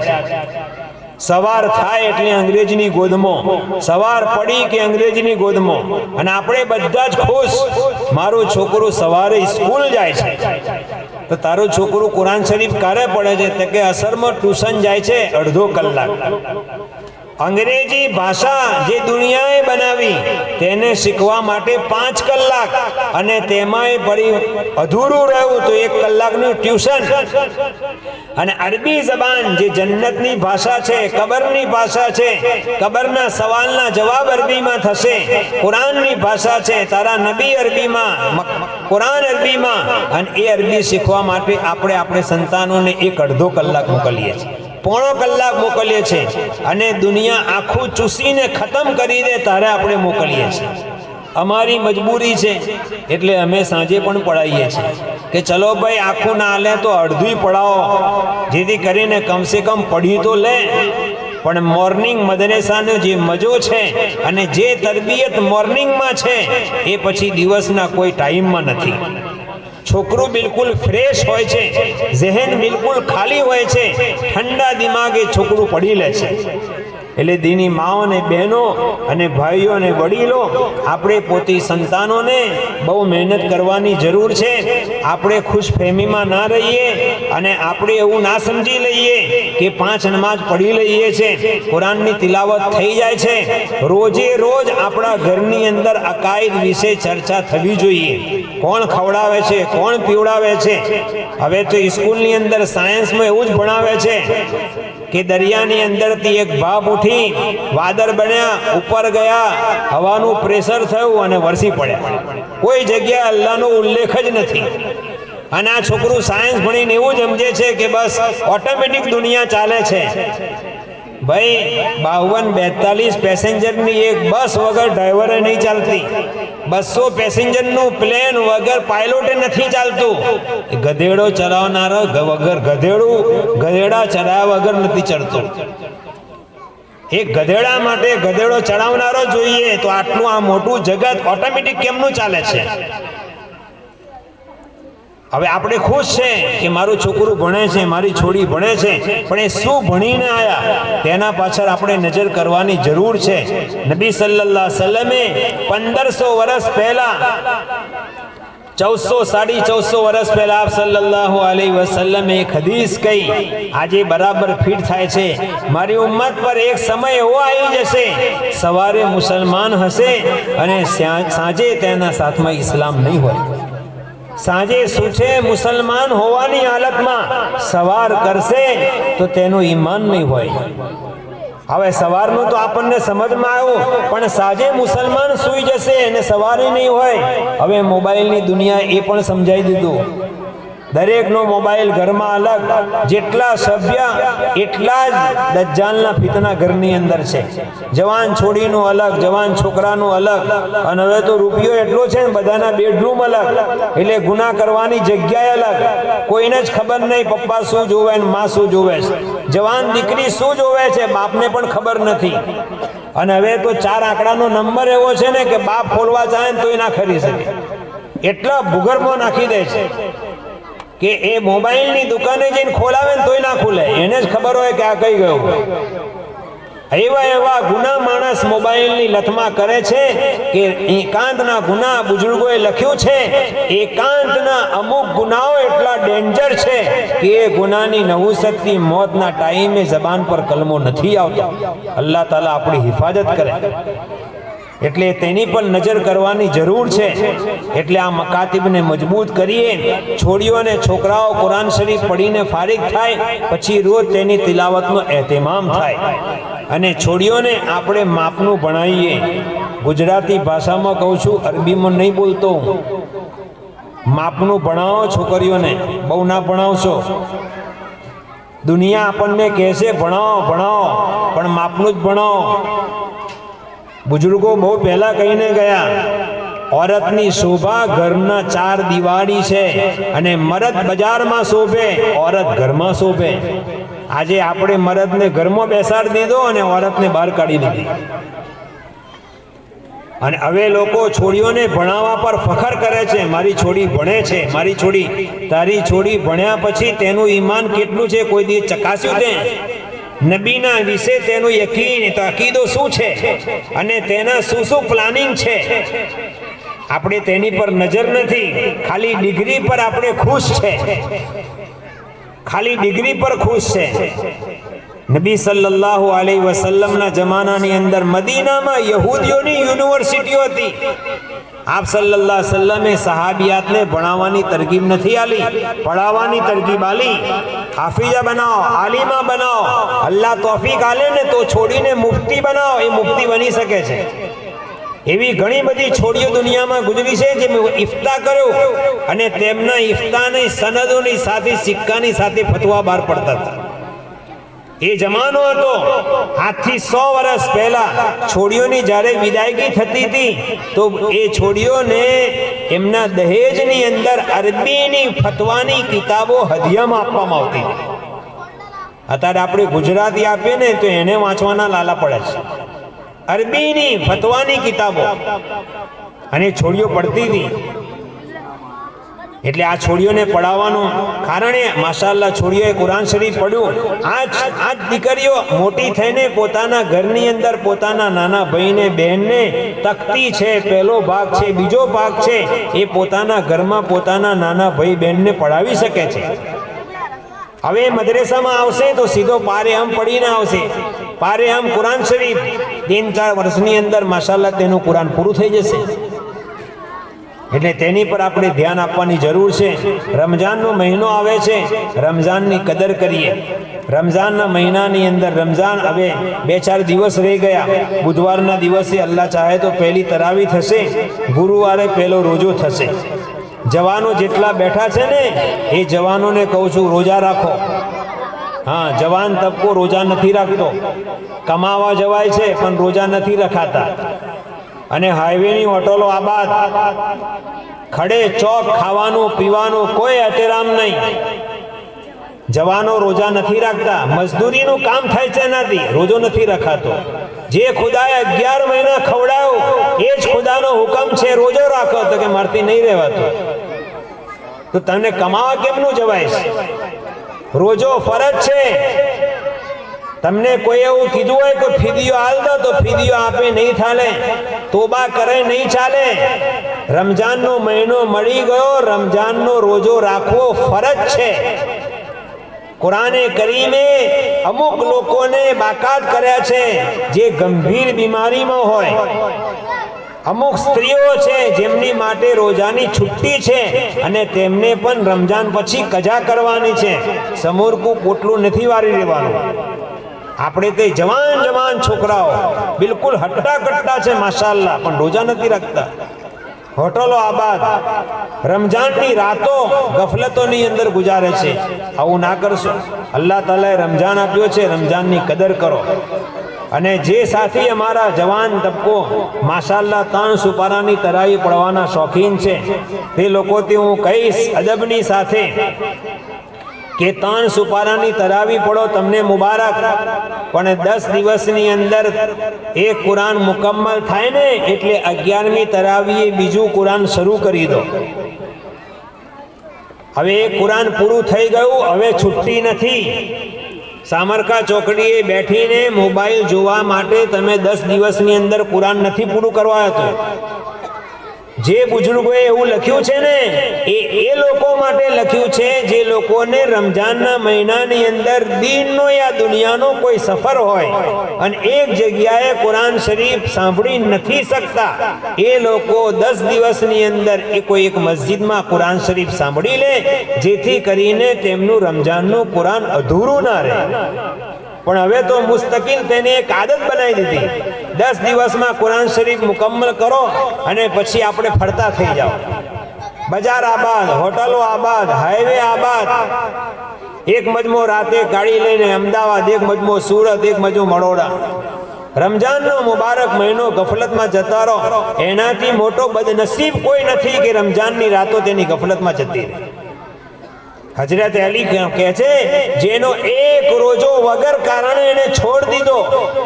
સવાર થાય એટલે અંગ્રેજીની ગોદમાં, સવાર પડી કે અંગ્રેજીની ગોદમાં, અને આપણે બધા જ ખુશ, મારું છોકરું સવારે સ્કૂલ જાય છે. તો તારું છોકરું કુરાન શરીફ ક્યારે પડે છે? તો કે અસરમાં ટ્યુશન જાય છે અડધો કલાક. અંગ્રેજી ભાષા જે દુનિયાએ બનાવી તેને શીખવા માટે 5 કલાક અને તેમાંય પડી અધૂરું રહ્યું તો 1 કલાકનું ટ્યુશન. અને અરબી જબાન જે જન્નતની ભાષા છે, કબરની ભાષા છે, કબરના સવાલના જવાબ અરબીમાં થશે, કુરાનની ભાષા છે, તારા નબી અરબીમાં, કુરાન અરબીમાં, અને એ અરબી શીખવા માટે આપણે સંતાનોને 1-1.5 કલાક મોકલીએ છીએ, 1.5 કલાક મોકલીએ છીએ અને દુનિયા આખું ચૂસીને ખતમ કરી દે ત્યારે આપણે મોકલીએ છીએ. અમારી મજબૂરી છે એટલે અમે સાંજે પણ પઢાવીએ છીએ કે ચલો ભાઈ આખું ના લે તો અડધું પઢાવો, જેથી કરીને કમસે કમ પઢી તો લે. પણ મોર્નિંગ મદરેસાનો જે મજો છે અને જે તરબિયત મોર્નિંગમાં છે એ પછી દિવસના કોઈ ટાઈમમાં નથી. છોકરું બિલકુલ ફ્રેશ હોય છે, ઝહેન બિલકુલ ખાલી હોય છે, ઠંડા દિમાગે છોકરું પઢી લે છે. એટલે દીની માઓ અને બહેનો અને ભાઈઓ અને વડીલો, આપણે પોતે સંતાનોને બહુ મહેનત કરવાની જરૂર છે. આપણે ખુશ ફહેમીમાં ના રહીએ અને આપણે એવું ના સમજી લઈએ કે 5 નમાઝ પઢી લઈએ છે, કુરાનની તિલાવત થઈ જાય છે. રોજે રોજ આપણા ઘરની અંદર અકાઈદ વિશે ચર્ચા થવી જોઈએ. કોણ ખવડાવે છે, કોણ પીવડાવે છે. હવે તો સ્કૂલની અંદર સાયન્સમાં એવું જ ભણાવે છે કે દરિયાની અંદરથી એક ભાપ ઉઠી, વાદળ બન્યા, ઉપર ગયા, હવાનું પ્રેશર થયું અને વરસી પડ્યા. કોઈ જગ્યાએ અલ્લાહનો ઉલ્લેખ જ નથી. અને આ છોકરું સાયન્સ ભણીને એવું જ સમજે છે કે બસ ઓટોમેટિક દુનિયા ચાલે છે. ભાઈ 52-42 પેસેન્જરની એક બસ વગર ડ્રાઈવરે નહીં ચાલતી. 200 પેસેન્જરનું પ્લેન વગર પાયલોટે નથી ચાલતું. ગધેડો ચલાવનારો વગર ગધેડા ચલાવ્યા વગર નથી ચડતું. એક ગધેડા માટે ગધેડો ચડાવનારો જોઈએ તો આટલું આ મોટું જગત ઓટોમેટિક કેમનું ચાલે છે? હવે આપણે ખુશ છે કે મારું છોકરું ભણે છે, મારી છોડી ભણે છે, પણ એ શું ભણીને આયા તેના પાછળ આપણે નજર કરવાની જરૂર છે. નબી સલ્લલ્લાહુ અલૈહિ વસલ્લમે 1500 વર્ષ પહેલા 1400-1450 વર્ષ પહેલા આપ સલ્લલ્લાહુ અલૈહિ વસલ્લમે એક હદીસ કહી, આજે બરાબર ફિટ થાય છે. મારી ઉમ્મત પર એક સમય એવો આવી જશે, સવારે મુસલમાન હશે અને સાંજે તેના સાથમાં ઇસ્લામ નહીં હોય. સાંજે શું છે, મુસલમાન હોવાની હાલતમાં સવાર કરશે તો તેનું ઈમાન નહીં હોય. હવે સવારનું તો આપણને સમજમાં આવ્યું, પણ સાંજે મુસલમાન સૂઈ જશે અને સવારે નહીં હોય. હવે મોબાઈલની દુનિયા એ પણ સમજાઈ દીધું. દરેકનો મોબાઈલ ઘરમાં અલગ, જેટલા સભ્ય એટલા જ દજ્જાલના ફિતના ઘરની અંદર છે. જવાન છોડીનું અલગ, જવાન છોકરાનું અલગ, અને હવે તો રૂપિયો એટલો છે ને બધાના બેડરૂમ અલગ, એટલે ગુનાહ કરવાની જગ્યાએ અલગ. કોઈને જ ખબર નહીં પપ્પા શું જોવે ને માં શું જોવે છે, જવાન દીકરી શું જોવે છે બાપને પણ ખબર નથી. અને હવે તો 4 આંકડાનો નંબર એવો છે ને કે બાપ ખોલવા ચાહે ને તોય ના ખરી શકે, એટલા ભૂગર્ભમાં નાખી દે છે કે એ મોબાઈલની દુકાને જઈને ખોલાવે ને તોય ના ખુલે, એને જ ખબર હોય કે આ કઈ ગયું. એવા ગુના માણસ મોબાઈલની લથમાં કરે છે કે એકાંતના ગુના બુજુર્ગોએ લખ્યું છે, એકાંતના અમુક ગુનાઓ એટલા ડેન્જર છે કે એ ગુનાની નહુસતથી મોતના ટાઈમે જબાન પર કલમો નથી આવતો. અલ્લાહ તાલા આપણી હિફાજત કરે, એટલે તેની પર નજર કરવાની જરૂર છે. એટલે આ મકાતિબને મજબૂત કરીએ. છોડીઓ અને છોકરાઓ કુરાન શરીફ પઢીને ફારિગ થાય, પછી રોજ તેની તિલાવતનો એહતમામ થાય. અને છોડીઓને આપણે માપનું ભણાવીએ. ગુજરાતી ભાષામાં કહું છું, અરબીમાં નહીં બોલતો. માપનું ભણાવો છોકરીઓને, બહુ ના ભણાવશો. દુનિયા આપણને કહેશે ભણાવો, પણ માપનું જ ભણાવો. બુજુર્ગો બહુ પહેલા કહીને ગયા, औरतની શોભા ઘરના 4 દિવાળી છે, અને મરદ બજારમાં શોભે, औरत ઘરમાં શોભે. આજે આપણે મરદને ઘરમાં બેસાડી દીધો અને औरतને બહાર કાઢી દીધી. અને હવે લોકો છોડીઓને ભણાવવા પર ફખર કરે છે, મારી છોડી ભણે છે, મારી છોડી. તારી છોડી ભણ્યા પછી તેનું ઈમાન કેટલું છે કોઈ દિવસ ચકાસ્યું તે? નબીના વિશે તેનું યકીન, તો અકીદો શું છે અને તેના શું પ્લાનિંગ છે, આપણે તેની પર નજર નથી. ખાલી ડિગ્રી પર આપણે ખુશ છે, ખાલી ડિગ્રી પર ખુશ છે. નબી સલ્લલ્લાહુ અલૈહિ વસલ્લમના જમાનાની અંદર મદીનામાં યહૂદીઓની યુનિવર્સિટીઓ હતી. આપ સલ્લલ્લાહુ અલૈહિ વસલ્લમે સહાબિયાતને ભણાવવાની તરગીબ નથી આલી, પઢાવવાની તરગીબ આલી. હાફિઝા બનાવો, આલિમા બનાવો. અલ્લાહ તૌફીક આલે ને તો છોડીને મુફ્તી બનાવો, એ મુફ્તી બની શકે છે. એવી ઘણી બધી છોડીઓ દુનિયામાં ગુજરી છે જે ઇફ્તા કર્યો અને તેમના ઇફ્તાની સનદોની સાથે સિક્કાની સાથે ફતવા બહાર પડતા હતા. એ જમાનો હતો. આજથી 100 વર્ષ પહેલા છોડીઓની જ્યારે વિદાયગી થતી હતી તો એ છોડીઓને એમના દહેજની અંદર અરબીની ફતવાની કિતાબો હદિયામાં આપવામાં આવતી હતી. અત્યારે આપણે ગુજરાતી આપીએ ને તો એને વાંચવાના લાલા પડે છે. અરબીની ફતવાની કિતાબો અને છોડીઓ પડતી હતી. એટલે આ છોડીઓને પઢાવવાનું કારણે માશાઅલ્લાહ છોડીઓએ કુરાન શરીફ પડ્યું. આજ દીકરીઓ મોટી થઈને પોતાના ઘરની અંદર પોતાના નાના ભાઈને બહેનને તકતી છે, પહેલો ભાગ છે, બીજો ભાગ છે, એ પોતાના ઘરમાં પોતાના નાના ભાઈ બહેનને પઢાવી શકે છે. હવે મદ્રેસામાં આવશે તો સીધો પારે હમ પડીને આવશે. પારે હમ કુરાન શરીફ 3-4 વર્ષની અંદર માશાઅલ્લાહ તેનું કુરાન પૂરું થઈ જશે. એટલે તેની પર આપણે ધ્યાન આપવાની જરૂર છે. રમજાનનો મહિનો આવે છે, રમજાનની કદર કરીએ. રમજાનના મહિનાની અંદર રમજાન હવે 2-4 દિવસ રહી ગયા. બુધવારના દિવસે અલ્લાહ ચાહે તો પહેલી તરાવી થશે, ગુરુવારે પહેલો રોજો થશે. જવાનો જેટલા બેઠા છે ને એ જવાનોને કહું છું, રોજા રાખો. હા, જવાન તબકો રોજા નથી રાખતો. કમાવા જવાય છે પણ રોજા નથી રખાતા. અને હાઈવેની હોટલો આબાદ, ખડે ચોક, ખાવાનું પીવાનું કોઈ અતેરામ નહીં. જવાનો રોજા નથી રાખતા. મજદૂરીનું કામ થાય છે એનાથી રોજો નથી રખાતો. જે ખુદાએ 11 મહિના ખવડાવ્યો એ જ ખુદાનો હુકમ છે રોજો રાખો, તો કે મારથી નહીં રહેવાતું. તો તને કમાવા કેમનું જવાય છે? રોજો ફરજ છે. તમને કોઈ એવું કીધું હોય કે ફિદિયો હાલ દો, તો ફિદિયો આપે નહીં ચાલે, તોબા કરે નહીં ચાલે. રમજાનનો મહિનો મળી ગયો, રમજાનનો રોજો રાખવો ફરજ છે. કુરાને કરીમે અમુક લોકોને બાકાત કર્યા છે જે ગંભીર બીમારીમાં હોય. અમુક સ્ત્રીઓ છે જેમની માટે રોજાની છુટ્ટી છે અને તેમને પણ રમજાન પછી કજા કરવાની છે. સમોરકું પોટલું નથી વારી લેવાનું. આપણે તે જવાન છોકરાઓ બિલકુલ હટ્ટા કટ્ટા છે માશાઅલ્લાહ, પણ રોજા નથી રાખતા. હોટલો આબાદ, રમજાનની રાતો ગફલતોની અંદર ગુજારે છે. આવું ના કરશો. અલ્લાહ તાલાએ રમજાન આપ્યો છે, રમજાનની કદર કરો. અને જે સાથી અમારા જવાન તબકો માશાઅલ્લાહ 3 સુપારાની તરાવી પડવાના શોખીન છે, તે લોકોથી હું કહીશ અદબની સાથે કે 3 સુપારાની તરાવી પડો, તમને મુબારક. પણ 10 દિવસની અંદર એક કુરાન મુકમ્મલ થાય ને એટલે 11મી તરાવીએ બીજું કુરાન શરૂ કરી દો. હવે એક કુરાન પૂરું થઈ ગયું, હવે છુટ્ટી નથી. સામરકા ચોકડીએ બેઠીને મોબાઈલ જોવા માટે તમે 10 દિવસની અંદર કુરાન નથી પૂરું કરવા હતું. જે બુજુર્ગોએ એવું લખ્યું છે ને એ લોકો માટે લખ્યું છે જે લોકોને રમજાનના મહિનાની અંદર દીનનો યા દુનિયાનો કોઈ સફર હોય અને એક જગ્યાએ કુરાન શરીફ સાંભળી નથી શકતા, એ લોકો 10 દિવસની અંદર એ કોઈ એક મસ્જિદમાં કુરાન શરીફ સાંભળી લે, જેથી કરીને તેમનું રમજાનનું કુરાન અધૂરું ના રહે. પણ હવે તો મુસ્તકિલ તેને એક આદત બનાવી દીધી. 10 દિવસમાં કુરાન શરીફ મુકમ્મલ કરો અને પછી આપણે ફરતા થઈ જાઓ. બજાર આબાદ, હોટલો આબાદ, હાઈવે આબાદ. એક મજમો રાતે ગાડી લઈને અમદાવાદ, એક મજમો સુરત, એક મજમો બરોડા. રમજાનનો મુબારક મહિનો ગફલતમાં જતા રહો, એનાથી મોટો બદનસીબ કોઈ નથી કે રમજાનની રાતો તેની ગફલતમાં જતી રહે. હજરત અલી કહે છે, જેનો એક રોજો વગર કારણે એને છોડ દીધો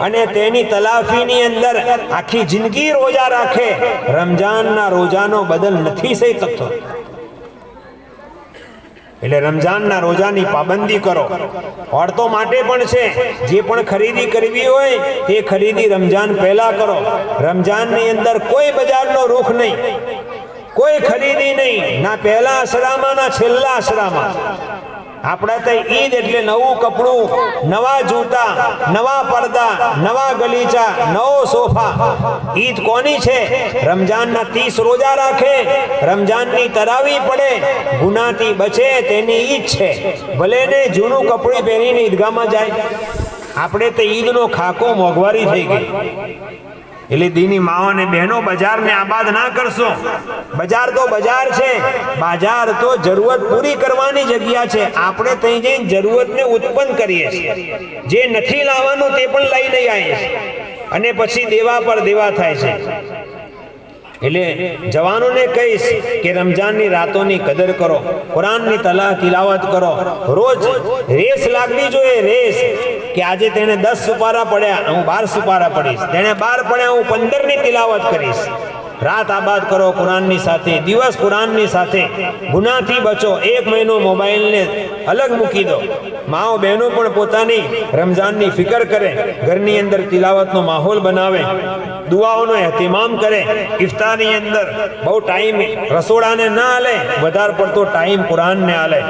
અને તેની તલાફીની અંદર આખી જિંદગી રોજા રાખે, રમજાનના રોજાનો બદલ નથી થઈ શકતો. એટલે રમજાનના રોજાની પાબંદી કરો. ઓરતો માટે પણ છે, જે પણ ખરીદી કરવી હોય તે ખરીદી રમજાન પહેલા કરો. રમજાનની અંદર કોઈ બજારનો રૂખ નહીં, કોઈ ખરીદી નહીં, ના પહેલા અશરામાં ના છેલ્લા અશરામાં. આપણા ત્યાં ઈદ એટલે નવું કપડું, નવા જૂતા, નવા પડદા, નવા ગલીચા, નવો સોફા. ઈદ કોની છે? રમજાનના 30 રોજા રાખે, રમજાનની તરાવી પડે, ગુનાથી બચે તેની ઈદ છે. ભલે ને જૂનું કપડું પહેરીને ઈદગાહમાં જાય. આપણે તો ઈદનો ખાકો મોંઘવારી થઈ ગઈ. એટલે દીની માઓ અને બહેનો બજારને આબાદ ના કરશો. બજાર તો બજાર છે, બાજાર તો જરૂરત પૂરી કરવાની જગ્યા છે. આપણે ત્યાં જઈને જરૂરતને ઉત્પન્ન કરીએ છીએ. જે નથી લાવવાનું તે પણ લઈ લઈ આવીએ છીએ અને પછી દેવા પર દેવા થાય છે. એટલે જવાનોને કહીશ કે રમજાનની રાતોની કદર કરો, કુરાનની તિલાવત કરો. રોજ રેસ લાગવી જોઈએ, રેસ કે આજે તેને 10 સુપારા પડ્યા, હું 12 સુપારા પડીશ, તેને 12 પડ્યા, હું 15ની તિલાવત કરીશ. રાત આબાદ કરો કુરાનની સાથે, દિવસ કુરાનની સાથે. ગુનાથી બચો. 1 મહિનો મોબાઈલને અલગ મૂકી દો. માઓ બહેનો પણ પોતાની રમજાનની ફિકર કરે, ઘરની અંદર તિલાવતનો માહોલ બનાવે, દુઆઓનો ehtimam કરે. ઇફતારની અંદર બહુ ટાઈમ રસોડાને ના આલે, વધારે પડતો ટાઈમ કુરાનને આલે,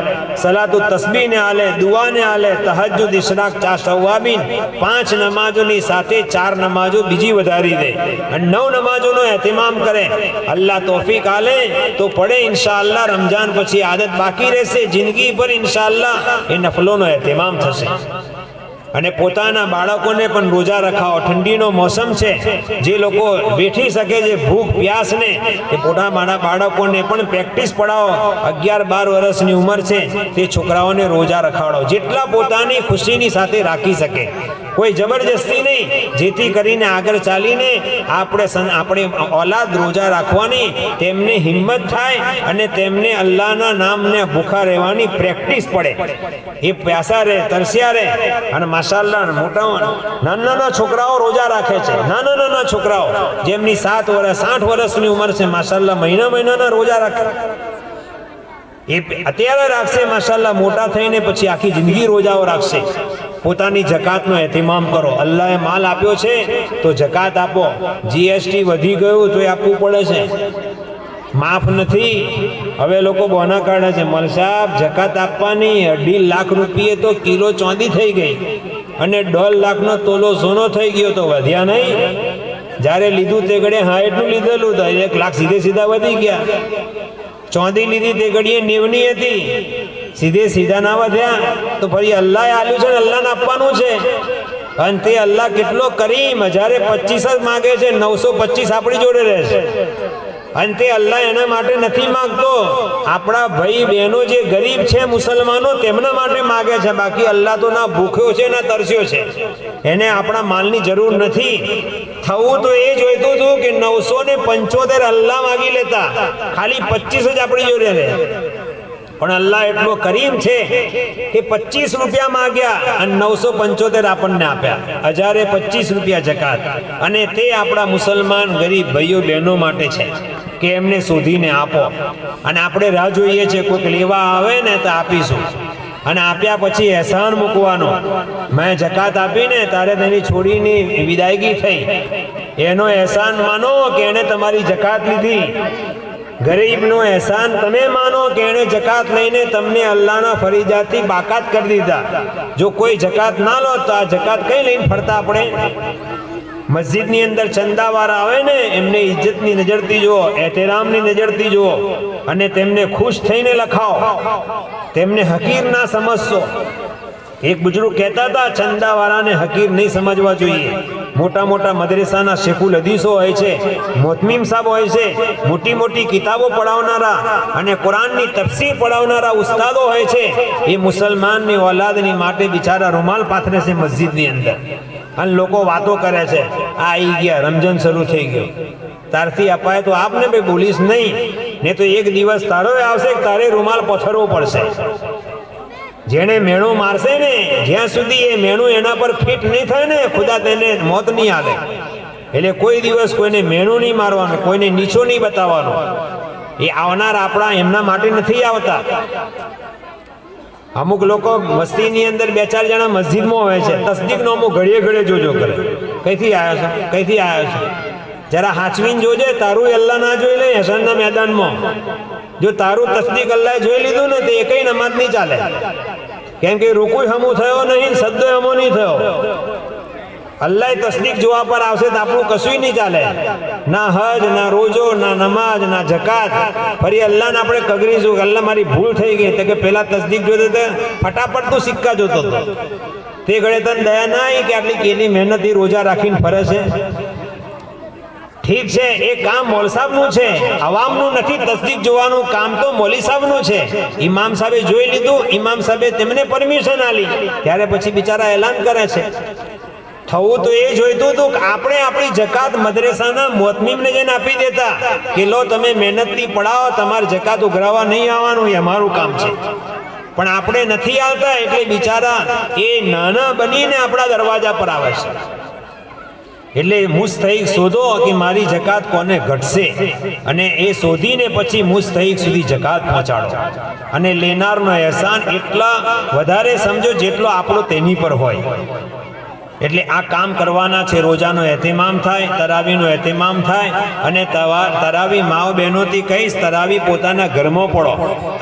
સલાતુ તસ્બીહને આલે, દુઆને આલે, તહજ્જુદ, ઇશરાક, ચાશવાબીન 5 નમાજોની સાથે 4 નમાજો બીજી વધારી દે અને 9 નમાજોનો ehtimam એહતમામ કરે. અલ્લાહ તૌફીક આલે તો પડે ઇન્શાઅલ્લાહ. રમજાન પછી આદત બાકી રહેશે, જિંદગી પર ઇન્શાઅલ્લાહ એ નફલોનો એહતમામ થશે. અને પોતાના બાળકોને પણ રોજા રખાવો. ઠંડીનો મોસમ છે, જે લોકો બેઠી શકે છે ભૂખ પ્યાસને, એ પોતાના બાળકોને પણ પ્રેક્ટિસ પડાવો. 11-12 વર્ષની ઉંમર છે તે છોકરાઓને રોજા રખાડો, જેટલા પોતાની ખુશીની સાથે રાખી શકે. કોઈ જબરજસ્તી નહીં, જેથી કરીને આગળ ચાલીને આપણે ઓલાદ રોજા રાખવાની તેમને હિંમત થાય અને તેમને અલ્લાહના નામને ભૂખા રહેવાની પ્રેક્ટિસ પડે. એ પ્યાસા રહે, તરસ્યા રહે. અને માશાઅલ્લાહ મોટા નાના છોકરાઓ રોજા રાખે છે. નાના છોકરાઓ જેમની 7 વર્ષ 8 વર્ષની ઉંમર છે, માશાઅલ્લાહ મહિનાના રોજા રાખે. એ અત્યારે રાખશે, માશાઅલ્લાહ મોટા થઈને પછી આખી જિંદગી રોજાઓ રાખશે. પોતાની જકાતનો એહતમામ કરો. અલ્લાહે માલ આપ્યો છે તો જકાત આપો. જીએસટી વધી ગયું તો એ આપવું પડે છે, માફ નથી. હવે લોકો બોના કાઢે છે, મલ સાહેબ જકાત આપવાની 2.5 લાખ રૂપિયે તો કિલો ચાંદી થઈ ગઈ અને 1.5 લાખનો તોલો સોનો થઈ ગયો, તો વધ્યા નહીં? જ્યારે લીધું તે ઘડીએ 60નું લીધેલું તો 1 લાખ સીધા વધી ગયા. ચાંદી લીધી તે ઘડીએ 90ની હતી, સીધા ના વધ્યા. તો ફરી અલ્લાહે આલ્યું છે ને અલ્લાહને આપવાનું છે. અને તે અલ્લાહ કેટલો કરીમ, 1025 જ માગે છે, 925 આપણી જોડે રહેશે. અને તે અલ્લાહ એના માટે નથી માગતો, આપણા ભાઈ બહેનો જે ગરીબ છે મુસલમાનો તેમના માટે માગે છે. બાકી અલ્લાહ તો ના ભૂખ્યો છે ના તરસ્યો છે, એને આપણા માલની જરૂર નથી. થવું તો એ જોઈતું હતું કે 975 અલ્લાહ માગી લેતા, ખાલી 25 જ આપણી જોડે રહે. પણ અલ્લાહ એટલો કરીમ છે કે 25 રૂપિયા માગ્યા અને 975 આપણને આપ્યા. 1025 રૂપિયા જકાત. અને તે આપણા મુસલમાન ગરીબ ભાઈઓ બહેનો માટે છે કે એમને શોધીને આપો. અને આપણે રાહ જોઈએ છે કોઈક લેવા આવે ને તો આપીશું. અને આપ્યા પછી એહસાન મૂકવાનો. મેં જકાત આપીને તારે તેની છોડીની વિદાયગી થઈ, એનો એહસાન માનો કે એણે તમારી જકાત લીધી. ગરીબનો એહસાન તમે માનો કે એણે જકાત લઈને તમને અલ્લાહના ફરજિયાતથી બાકાત કરી દીધા. જો કોઈ જકાત ના લો તો આ જકાત કઈ લઈને ફરતા આપણે? મસ્જિદની અંદર ચંદાવાળા આવે ને, એમને ઇજ્જતની નજરથી જુઓ, એહતરામની નજરથી જુઓ અને તેમને ખુશ થઈને લખાવો, તેમને હકીર ના સમજશો. એક બુજુર્ગ કહેતા હતા, ચંદાવાળાને હકીર નહીં સમજવા જોઈએ. મોટા મદરેસાના શેખુલ હદીસો હોય છે, મોતમીમ સાહેબ હોય છે, મોટી કિતાબો પઢાવનારા અને કુરાનની તફસીર પઢાવનારા ઉસ્તાદો હોય છે. એ મુસલમાનની ઓલાદની માટે બિચારા રૂમાલ પાથરે છે મસ્જિદની અંદર. અને લોકો વાતો કરે છે, આ આવી ગયા, રમજાન શરૂ થઈ ગયો, તારથી અપાય તો આપને ભાઈ બોલીશ નહીં, ને તો એક દિવસ તારો આવશે તારે રૂમાલ પથરવો પડશે. જેને મેણું મારશે ને, જ્યાં સુધી એ મેણું એના પર ફિટ નહીં થાય ને, ખુદા તેને મોત નહીં આલે. એટલે કોઈ દિવસ કોઈને મેણું નહીં મારવાનું, કોઈને નીચો નહીં બતાવવાનો. એ આવનાર આપણા એમના માટે નથી આવતા. અમુક લોકો મસ્તીની અંદર 2-4 જણા મસ્જિદમાં હોય છે, તસદીકનો અમુક ઘડીએ જોજો કરે. કઈથી આવ્યો છો? જરા હાચવીને જોજે, તારું અલ્લાહ ના જોઈ લે હસનના મેદાનમાં. જો તારું તસદીક અલ્લાહ જોઈ લીધું ને તો એ કઈ નમાજ નહીં ચાલે. કેમ કે રૂકુય હમું થયો નહીં, સદ્દો હમો નહીં થયો. અલ્લાહ તસદીક જોવા પર આવશે તો આપણું કશું નહીં ચાલે. ના હજ, ના રોજો, ના નમાજ, ના જકાત. ફરી અલ્લાહને આપણે કગરીશું કે અલ્લાહ મારી ભૂલ થઈ ગઈ. તો કે પેલા તસદીક જોતો તો ફટાફટ તું સિક્કા જોતો હતો. તે ઘડે તને દયા ના આવી કે આટલી કેલી મહેનતથી રોજા રાખીને ફરે છે. ઠીક છે, એ કામ મૌલ સાહેબનું છે, અવામનું નથી. તસદીક જોવાનું કામ તો મૌલી સાહેબનું છે. ઇમામ સાહેબે જોઈ લીધું, ઇમામ સાહેબે તેમને પરમિશન આલી, ત્યારે પછી બિચારા એલાન કરે છે. થવું તો એ જોઈતું હતું કે આપણે આપણી જકાત મદરેસાના મોતમીમને જઈને આપી દેતા કે લો તમે મહેનતથી પડાવો, તમારે જકાત ઉઘરાવા નહીં આવવાનું, એ અમારું કામ છે. પણ આપણે નથી આવતા એટલે બિચારા એ નાના બનીને આપણા દરવાજા પર આવે છે. એટલે મુસ્તહિક શોધો કે મારી જકાત કોને ઘટશે, અને એ શોધીને પછી મુસ્તહિક સુધી જકાત પહોંચાડો. અને લેનારનો અહેસાન એટલા વધારે સમજો જેટલો આપણો તેની પર હોય. એટલે આ કામ કરવાના છે. રોજાનો એહતમામ થાય, તરાવીનો એહતમામ થાય. અને તરાવી માઓ બહેનોથી કહીશ, તરાવી પોતાના ઘરમાં પડો.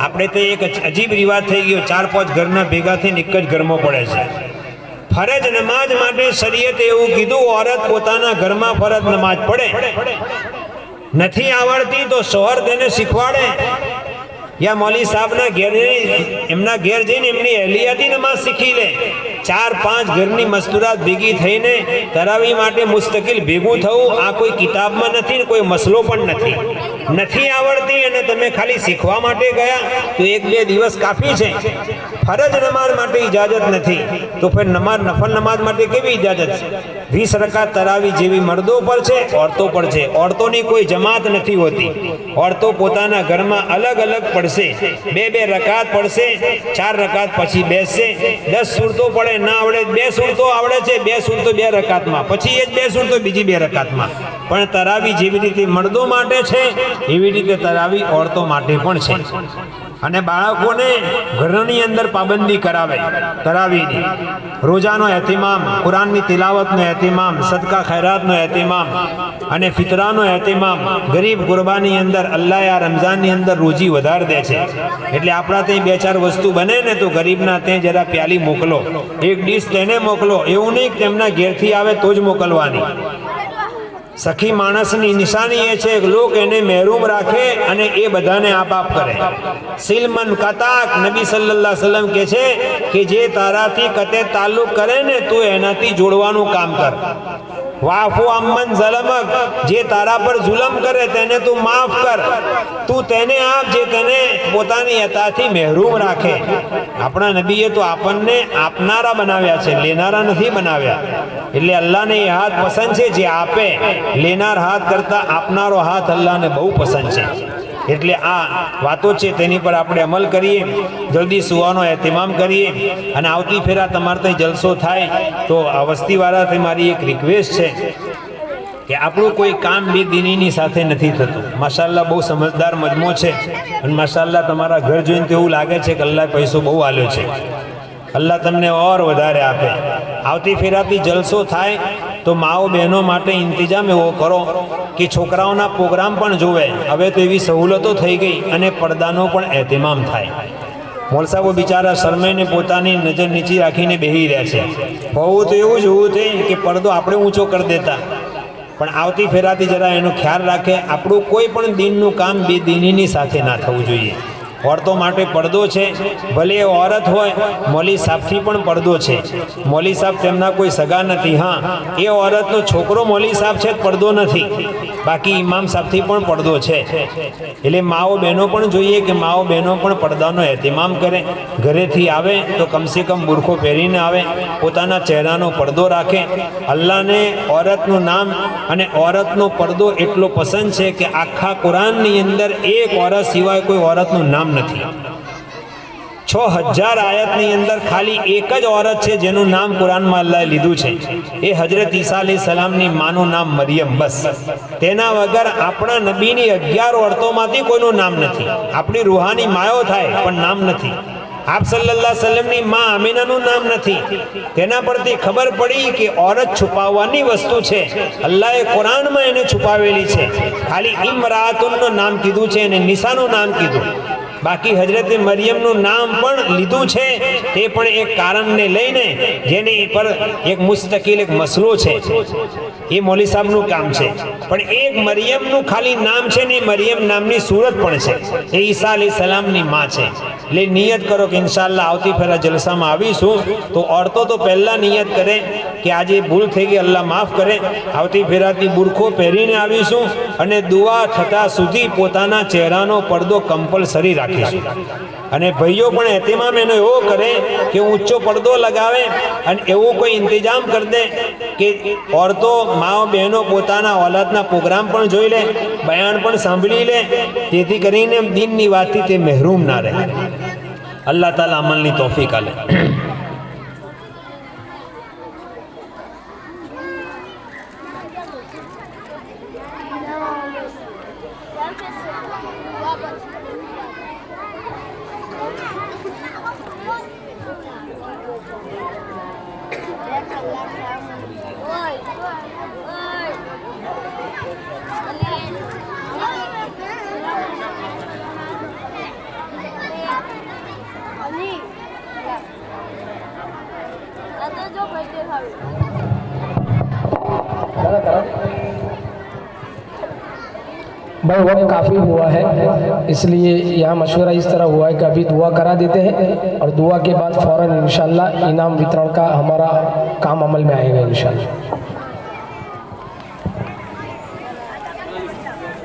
આપણે તો એક અજીબ રિવાજ થઈ ગયો, 4-5 ઘરના ભેગા થઈને એક જ ઘરમાં પડે છે. ફરજ નમાજ માટે શરીયતે એવું કીધું, ઓરત પોતાના ઘરમાં ફરજ નમાજ પડે. નથી આવડતી તો શોહર તેને શીખવાડે, યા મૌલી સાહેબના ઘેર એમના ઘેર જઈને એમની અહેલિયાથી નમાઝ શીખી લે. 4-5 ઘરની મસ્તુરાત ભેગી થઈને તરાવી માટે મુસ્તકિલ ભેગું થવું આ કોઈ કિતાબમાં નથી ને કોઈ મસલો પણ નથી આવડતી અને તમે ખાલી શીખવા માટે ગયા તો 1-2 દિવસ કાફી છે. ફરજ નમાઝ માટે ઇજાજત નથી તો ફિર નફલ નમાઝ માટે કેવી ઇજાજત છે? 20 રકાત તરાવી જેવી મર્દો પર છે, औरतों પર છે. औरतोની કોઈ જમાત નથી હોતી. औरतो પોતાના ઘરમાં અલગ અલગ પડશે, 2-2 રકાત પડશે, 4 રકાત પછી બેસશે. 10 સૂરતો પડે ના આવડે, 2 સૂરતો આવડે છે, 2 સૂરતો 2 રકાતમાં, પછી એ જ 2 સૂરતો બીજી 2 રકાતમાં. પણ તરાવી જેવી રીતે મર્દો માટે છે એવી રીતે તરાવી औरतो માટે પણ છે. અને બાળકોને ઘરની અંદર પાબંદી કરાવે તરાવીની. રોજાનો એહતિમામ, કુરાનની તિલાવતનો એહતિમામ, સદકા ખૈરાતનો એહતિમામ અને ફિતરાનો એહતિમામ. ગરીબ ગુરબાની અંદર અલ્લાહ આ રમઝાનની અંદર રોજી વધારે દે છે. એટલે આપણા ત્યાં 2-4 વસ્તુ બને ને તો ગરીબના ત્યાં જરા પ્યાલી મોકલો, એક ડીશ તેને મોકલો. એવું નહીં તેમના ઘેરથી આવે તો જ મોકલવાની. સખી માણસની નિશાની એ છે લોક એને મહેરૂમ રાખે અને એ બધાને આપ કરે. સિલમન કતાક નબી સલ્લલ્લાહુ અલૈહિ વસલ્લમ કહે છે કે જે તારાથી કતે તાલ્લુક કરે ને તું એનાથી જોડવાનું કામ કર. વાફુ અમ્મન ઝલમક, જે તારા પર જુલમ કરે તેને તું માફ કર. તું તેને આપ જે તેને પોતાની અતાથી મહેરૂમ રાખે. આપણા નબીએ તો આપણને આપનારા બનાવ્યા છે, લેનારા નથી બનાવ્યા. એટલે અલ્લાહને એ હાથ પસંદ છે જે આપે. લેનાર હાથ કરતા આપનારો હાથ અલ્લાહને બહુ પસંદ છે. એટલે આ વાતો છે તેની પર આપણે અમલ કરીએ, જલ્દી સુવાનો એહતિમામ કરીએ. અને આવતી ફેરા તમારે ત્યાં જલસો થાય તો આ વસ્તીવાળાથી મારી એક રિક્વેસ્ટ છે કે આપણું કોઈ કામ બી દીનીની સાથે નથી થતું. માશાલ્લાહ બહુ સમજદાર મજમો છે અને માશાલ્લાહ તમારા ઘર જોઈને તો એવું લાગે છે કે અલ્લાહ પૈસો બહુ આલ્યો છે. અલ્લાહ તમને ઓર વધારે આપે. આવતી ફેરાથી જલસો થાય તો માઓ બહેનો માટે ઇંતજામ એવો કરો કે છોકરાઓના પ્રોગ્રામ પણ જોવે. હવે તો એવી સહુલતો થઈ ગઈ અને પડદાનો પણ એહતિમામ થાય. મોલસાબો બિચારા શરમાઈને પોતાની નજર નીચી રાખીને બેહી રહ્યા છે. હોવું તો એવું જ હોવું જોઈએ કે પડદો આપણે ઊંચો કરી દેતા. પણ આવતી ફેરાથી જરા એનો ખ્યાલ રાખે. આપણું કોઈ પણ દીનનું કામ બેદીનીની સાથે ના થવું જોઈએ. औरतों માટે પડદો છે, ભલે એ औरत હોય. મૌલી સાહેબથી પણ પડદો છે. મૌલી સાહેબ તેમના કોઈ સગા નથી. હા, એ औरतનો છોકરો મૌલી સાહેબ છે, પડદો નથી. બાકી ઇમામ સાહેબથી પણ પડદો છે. એટલે માઓ બહેનો પણ જોઈએ કે માઓ બહેનો પણ પડદાનો એહતિમામ કરે. ઘરેથી આવે તો કમસે કમ બુરખો પહેરીને આવે, પોતાના ચહેરાનો પડદો રાખે. અલ્લાહને औरतનું નામ અને औरतનો પડદો એટલો પસંદ છે કે આખા કુરાનની અંદર એક औरत સિવાય કોઈ औरतનું નામ નથી. 6000 આયતની અંદર ખાલી એક જ औरत છે જેનું નામ કુરાનમાં અલ્લાહે લીધું છે. એ હજરત ઈસા અલૈહિસ્સલામની માનું નામ મરિયમ. બસ તેના વગર આપણા નબીની 11 औरतोમાંથી કોઈનું નામ નથી. આપણી રૂહાની માયો થાય પણ નામ નથી. આપ સલ્લલ્લાહુ અલૈહિ વસલ્લમની માં આમીનાનું નામ નથી. તેના પરથી ખબર પડી કે औरत છુપાવવાની વસ્તુ છે. અલ્લાહે કુરાનમાં એને છુપાવેલી છે. ખાલી ઇમરાતુનનું નામ કીધું છે અને નિસાનું નામ કીધું. બાકી હજરત મરિયમનું નામ પણ લીધું છે તે પણ એક કારણને લઈને જેની પર એક મુસ્તકિલ એક મસલો છે. એ મૌલી સાહેબનું કામ છે. પણ એક મરિયમનું ખાલી નામ છે ને મરિયમ નામની સૂરત પણ છે. એ ઈસા અલૈહિસ્સલામની માં છે. એટલે નિયત કરો કે ઇન્શાઅલ્લાહ આવતી ફેરા જલસામાં આવીશું તો औरतो તો પહેલાં નિયત કરે કે આજે ભૂલ થઈ ગઈ, અલ્લાહ માફ કરે. આવતી ફેરાથી બુરખો પહેરીને આવીશું અને દુઆ થતાં સુધી પોતાના ચહેરાનો પડદો કમ્પલસરી રાખીશું. અને ભાઈઓ પણ એહતિમામ એનો એવો કરે કે ઊંચો પડદો લગાવે અને એવું કોઈ ઇંતજામ કરી દે કે औरतो માઓ બહેનો પોતાના औलादના પ્રોગ્રામ પણ જોઈ લે, બયાન પણ સાંભળી લે, જેથી કરીને દીનની વાતથી તે મહેરૂમ ના રહે. અલ્લાહ તાલા અમલની તૌફીક આલે. بھائی وقت کافی ہوا ہے، اس لیے یہاں مشورہ اس طرح ہوا ہے کہ ابھی دعا کرا دیتے ہیں اور دعا کے بعد فوراً انشاءاللہ انعام وترن کا ہمارا کام عمل میں آئے گا انشاءاللہ۔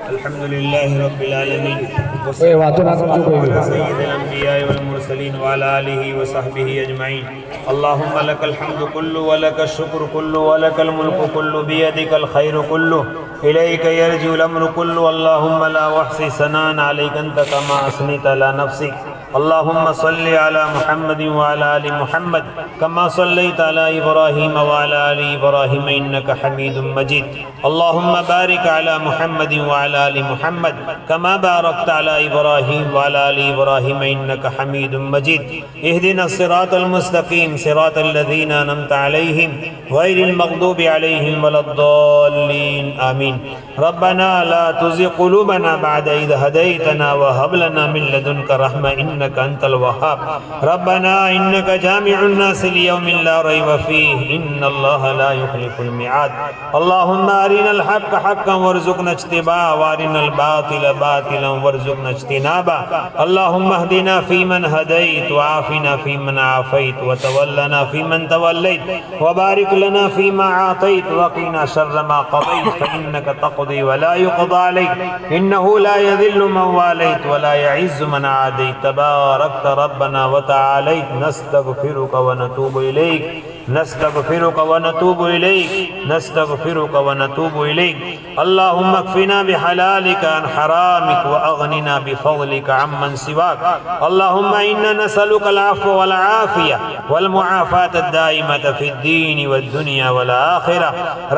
الحمدللہ رب العالمین کوئی باتوں نہ کر جو کوئی بھی سید الانبیاء والمرسلین وعلی آلہ وصحبہ اجمعین اللہم لک الحمد کلو ولک الشکر کلو ولک الملک کلو بیدک الخیر کلو الیک یرجع الامر کلو اللہم لا وحصی ثناء علیک انت کما اثنیت علی نفسک اللہم صلی علی محمد وعلی آل محمد کما صلیت علی ابراہیم وعلی آل ابراہیم انک حمید مجید اللہم بارک علی محمد وعلی آل محمد کما بارکت علی ابراہیم وعلی آل ابراہیم انک حمید مجید اہدنا الصراط المستقیم صراط الذین انعمت علیہم غیر المغضوب علیہم ولا الضالین آمین ربنا لا تزغ قلوبنا بعد اذ ہدیتنا وہب لنا من لدنک رحمہ انک انت الوہاب ربنا انک جامع الناس لیوم لا ریب فیہ ان اللہ لا یخلف الميعاد اللہم ارنا الحق حقا وارزقنا اتباعہ وارنا الباطل باطلا وارزقنا اجتنابہ اللہم اہدنا فیمن ہدیت وعافنا فیمن عافیت وتولنا فیمن تولیت وبارک لنا فیما عاطیت وقنا شر ما قضیت فإنک تقضی ولا يقضى علیک انہ لا یذل من والیت ولا يعز من عادیت تبارکت ربنا وتعالیت نستغفرک ونتوب الیک نستغفرک ونتوب الیک نستغفرک ونتوب الیک اللہم اکفنا بحلالک عن حرامک واغننا بفضلک عمن سواک اللہم انا نسألک العفو والعافیہ والمعافاة الدائمة فی الدین والدنیا والآخرہ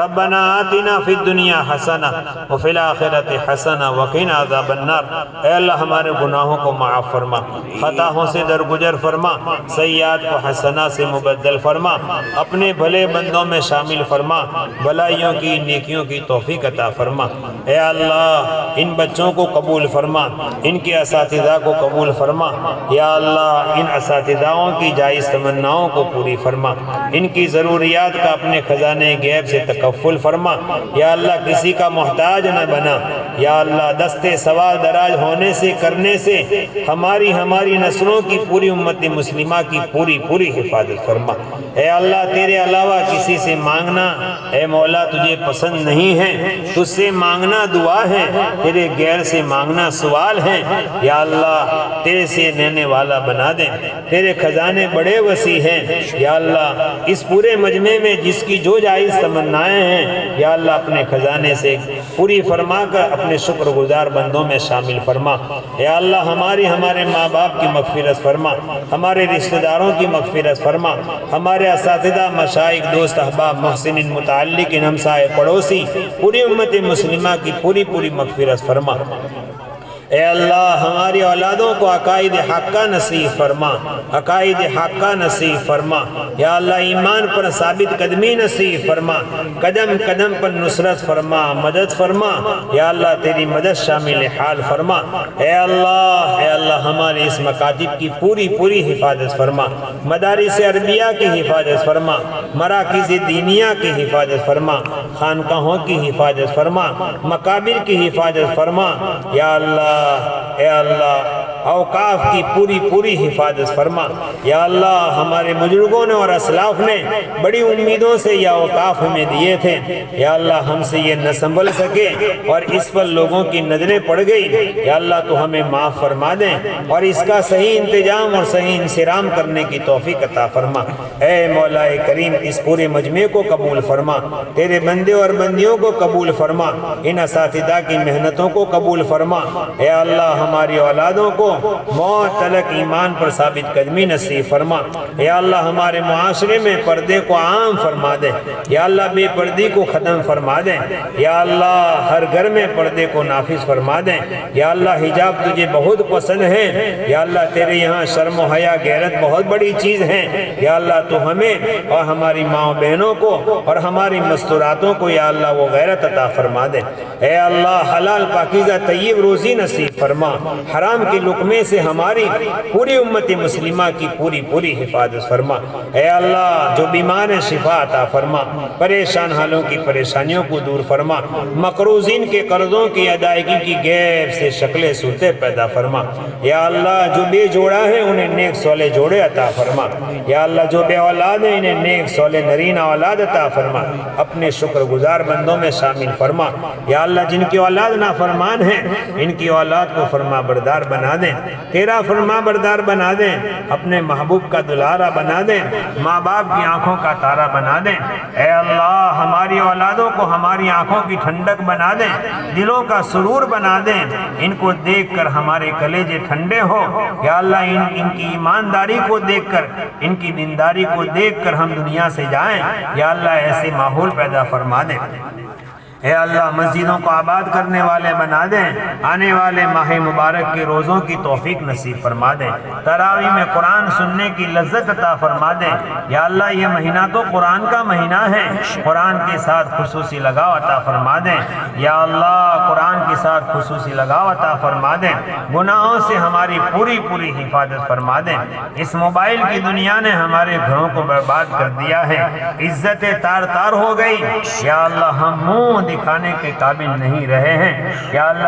ربنا آتنا فی الدنیا حسنہ وفی الآخرۃ حسنہ وقنا عذاب النار اے اللہ ہمارے گناہوں کو معاف فرما، خطاؤں سے درگزر فرما، سیئات کو حسنات سے مبدل فرما، اپنے بھلے بندوں میں شامل فرما، بھلائیوں کی نیکیوں کی توفیق عطا فرما۔ اے اللہ ان بچوں کو قبول فرما، ان کے اساتذہ کو قبول فرما، یا اللہ ان اساتذاؤں کی جائز تمناؤں کو پوری فرما، ان کی ضروریات کا اپنے خزانے غیب سے تکفل فرما، یا اللہ کسی کا محتاج نہ بنا، یا اللہ دستے سوال دراز ہونے سے کرنے سے ہماری نسلوں کی پوری امت مسلمہ کی پوری حفاظت فرما۔ اے اللہ تیرے علاوہ کسی سے مانگنا اے مولا تجھے پسند نہیں ہے، تجھ سے مانگنا دعا ہے، تیرے غیر سے مانگنا سوال ہے، یا اللہ تیرے سے دینے والا بنا دے، تیرے خزانے بڑے وسیع ہیں، یا اللہ اس پورے مجمع میں جس کی جو جائز تمنائیں ہیں یا اللہ اپنے خزانے سے پوری فرما کر اپنے شکر گزار بندوں میں شامل فرما۔ یا اللہ ہمارے ماں باپ کی مغفرت فرما، ہمارے رشتہ داروں کی مغفرت فرما، ہمارے اساتذہ مشائخ دوست احباب محسنین متعلقین ہمسائے پڑوسی پوری امت مسلمہ کی پوری مغفرت فرما۔ اے اللہ ہماری اولادوں کو عقائد حقہ نصیب فرما، عقائد حقہ نصیب فرما، یا اللہ ایمان پر ثابت قدمی نصیب فرما، قدم قدم پر نصرت فرما، مدد فرما، یا اللہ تیری مدد شامل حال فرما۔ اے اللہ ہمارے اس مکاتب کی پوری حفاظت فرما، مدارس عربیہ کی حفاظت فرما، مراکز دینیہ کی حفاظت فرما، خانقاہوں کی حفاظت فرما، مقابر کی حفاظت فرما، یا اللہ اے اللہ اوقاف کی پوری حفاظت فرما۔ یا اللہ ہمارے بزرگوں نے اور اسلاف نے بڑی امیدوں سے یہ اوقاف ہمیں دیے تھے، یا اللہ ہم سے یہ نہ سنبھل سکے اور اس پر لوگوں کی نظریں پڑ گئی، یا اللہ تو ہمیں معاف فرما دیں اور اس کا صحیح انتظام اور صحیح انصرام کرنے کی توفیق عطا فرما۔ اے مولا کریم اس پورے مجمع کو قبول فرما، تیرے بندے اور بندیوں کو قبول فرما، ان اساتذہ کی محنتوں کو قبول فرما۔ اے اللہ ہماری اولادوں کو موت تلک ایمان پر ثابت قدمی نصیب فرما۔ یا اللہ ہمارے معاشرے میں پردے کو عام فرما دے، یا اللہ بے پردی کو ختم فرما دے، یا اللہ ہر گھر میں پردے کو نافذ فرما دے، یا اللہ حجاب تجھے بہت پسند ہے، یا اللہ تیرے یہاں شرم و حیا غیرت بہت بڑی چیز ہے، یا اللہ تو ہمیں اور ہماری ماں بہنوں کو اور ہماری مستوراتوں کو یا اللہ وہ غیرت عطا فرما دے۔ اے اللہ حلال پاکیزہ طیب روزی نصیب فرما، حرام کی حکمے سے ہماری پوری امت مسلمہ کی پوری پوری حفاظت فرما۔ اے اللہ جو بیمار ہیں شفا عطا فرما، پریشان حالوں کی پریشانیوں کو دور فرما، مقروضین کے قرضوں کی ادائیگی کی غیب سے شکلیں صورتیں پیدا فرما۔ یا اللہ جو بے جوڑا ہے انہیں نیک صالح جوڑے عطا فرما۔ یا اللہ جو بے اولاد ہیں انہیں نیک صالح نرینہ اولاد عطا فرما، اپنے شکر گزار بندوں میں شامل فرما۔ یا اللہ جن کی اولاد نافرمان ہیں ان کی اولاد کو فرما بردار بنا دیں، تیرا فرما بردار بنا دیں، اپنے محبوب کا دلارا بنا دیں، ماں باپ کی آنکھوں کا تارا بنا دیں۔ اے اللہ ہماری اولادوں کو ہماری آنکھوں کی ٹھنڈک بنا دیں، دلوں کا سرور بنا دیں، ان کو دیکھ کر ہمارے کلیجے ٹھنڈے ہو۔ یا اللہ ان کی ایمانداری کو دیکھ کر، ان کی دینداری کو دیکھ کر ہم دنیا سے جائیں۔ یا اللہ ایسے ماحول پیدا فرما دیں۔ اے اللہ مسجدوں کو آباد کرنے والے بنا دیں، آنے والے ماہ مبارک کے روزوں کی توفیق نصیب فرما دیں، تراویح میں قرآن سننے کی لذت عطا فرما دیں۔ یا اللہ یہ مہینہ تو قرآن کا مہینہ ہے، قرآن کے ساتھ خصوصی لگاؤ عطا فرما دیں۔ یا اللہ قرآن کے ساتھ خصوصی لگاؤ عطا فرما دیں، گناہوں سے ہماری پوری پوری حفاظت فرما دیں۔ اس موبائل کی دنیا نے ہمارے گھروں کو برباد کر دیا ہے، عزتیں تار تار ہو گئی۔ یا اللہ ہم منہ دکھانے کے قابل نہیں رہے ہیں۔ یا اللہ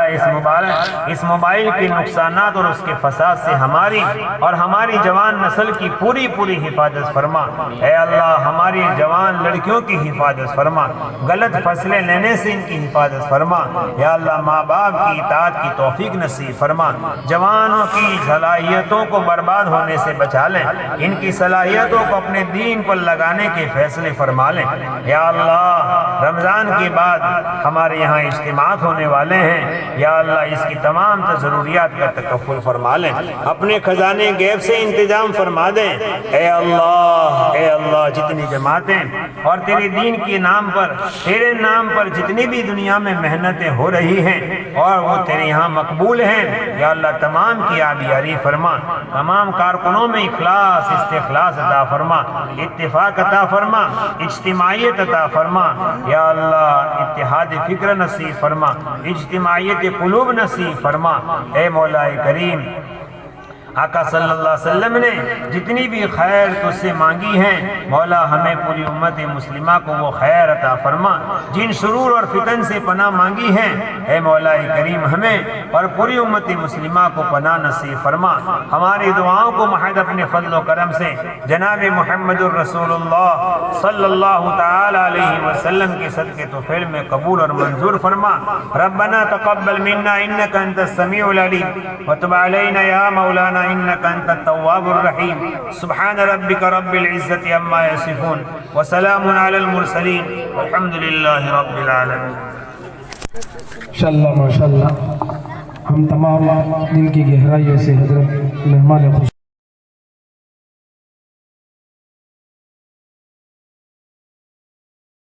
اس موبائل کے نقصانات اور اس کے فساد سے ہماری اور ہماری جوان نسل کی پوری پوری حفاظت فرما۔ اے اللہ ہماری جوان لڑکیوں کی حفاظت فرما، غلط فیصلے لینے سے ان کی حفاظت فرما۔ یا اللہ ماں باپ کی اطاعت کی توفیق نصیب فرما، جوانوں کی صلاحیتوں کو برباد ہونے سے بچا لیں، ان کی صلاحیتوں کو اپنے دین پر لگانے کے فیصلے فرما لیں۔ یا اللہ رمضان کے بعد ہمارے یہاں اجتماعات ہونے والے ہیں، یا اللہ اس کی تمام ضروریات کا تکفل فرما لیں، اپنے خزانے غیب سے انتظام فرما دیں۔ اے اللہ جتنی جماعتیں اور تیرے دین کے نام پر، تیرے نام پر جتنی بھی دنیا میں محنتیں ہو رہی ہیں اور وہ تیرے یہاں مقبول ہیں، یا اللہ تمام کی آبیاری فرما، تمام کارکنوں میں اخلاص استخلاص عطا فرما، اتفاق عطا فرما، اجتماعیت عطا فرما۔ یا اللہ اتحاد فکر نصیب فرما، اجتماعیت قلوب نصیب فرما۔ اے مولا کریم آقا صلی اللہ علیہ وسلم نے جتنی بھی خیر تجھ سے مانگی ہیں، مولا ہمیں پوری امت مسلمہ کو وہ خیر عطا فرما، جن شرور اور فتن سے پناہ مانگی ہیں اے مولا کریم ہمیں اور پوری امت مسلمہ کو پناہ نصیب فرما۔ ہماری دعاؤں کو محض اپنے فضل و کرم سے جناب محمد الرسول اللہ صلی اللہ تعالی علیہ وسلم کے صدقے طفیل میں قبول اور منظور فرما۔ ربنا تقبل منا انک انت السمیع العلیم وتب علینا یا مولانا انك انت التواب الرحيم۔ سبحان ربك رب العزة عما يصفون وسلام على المرسلين والحمد لله رب العالمين۔ ماشاءاللہ ہم تمام دل کی گہرائیوں سے حضرت مہمان خوش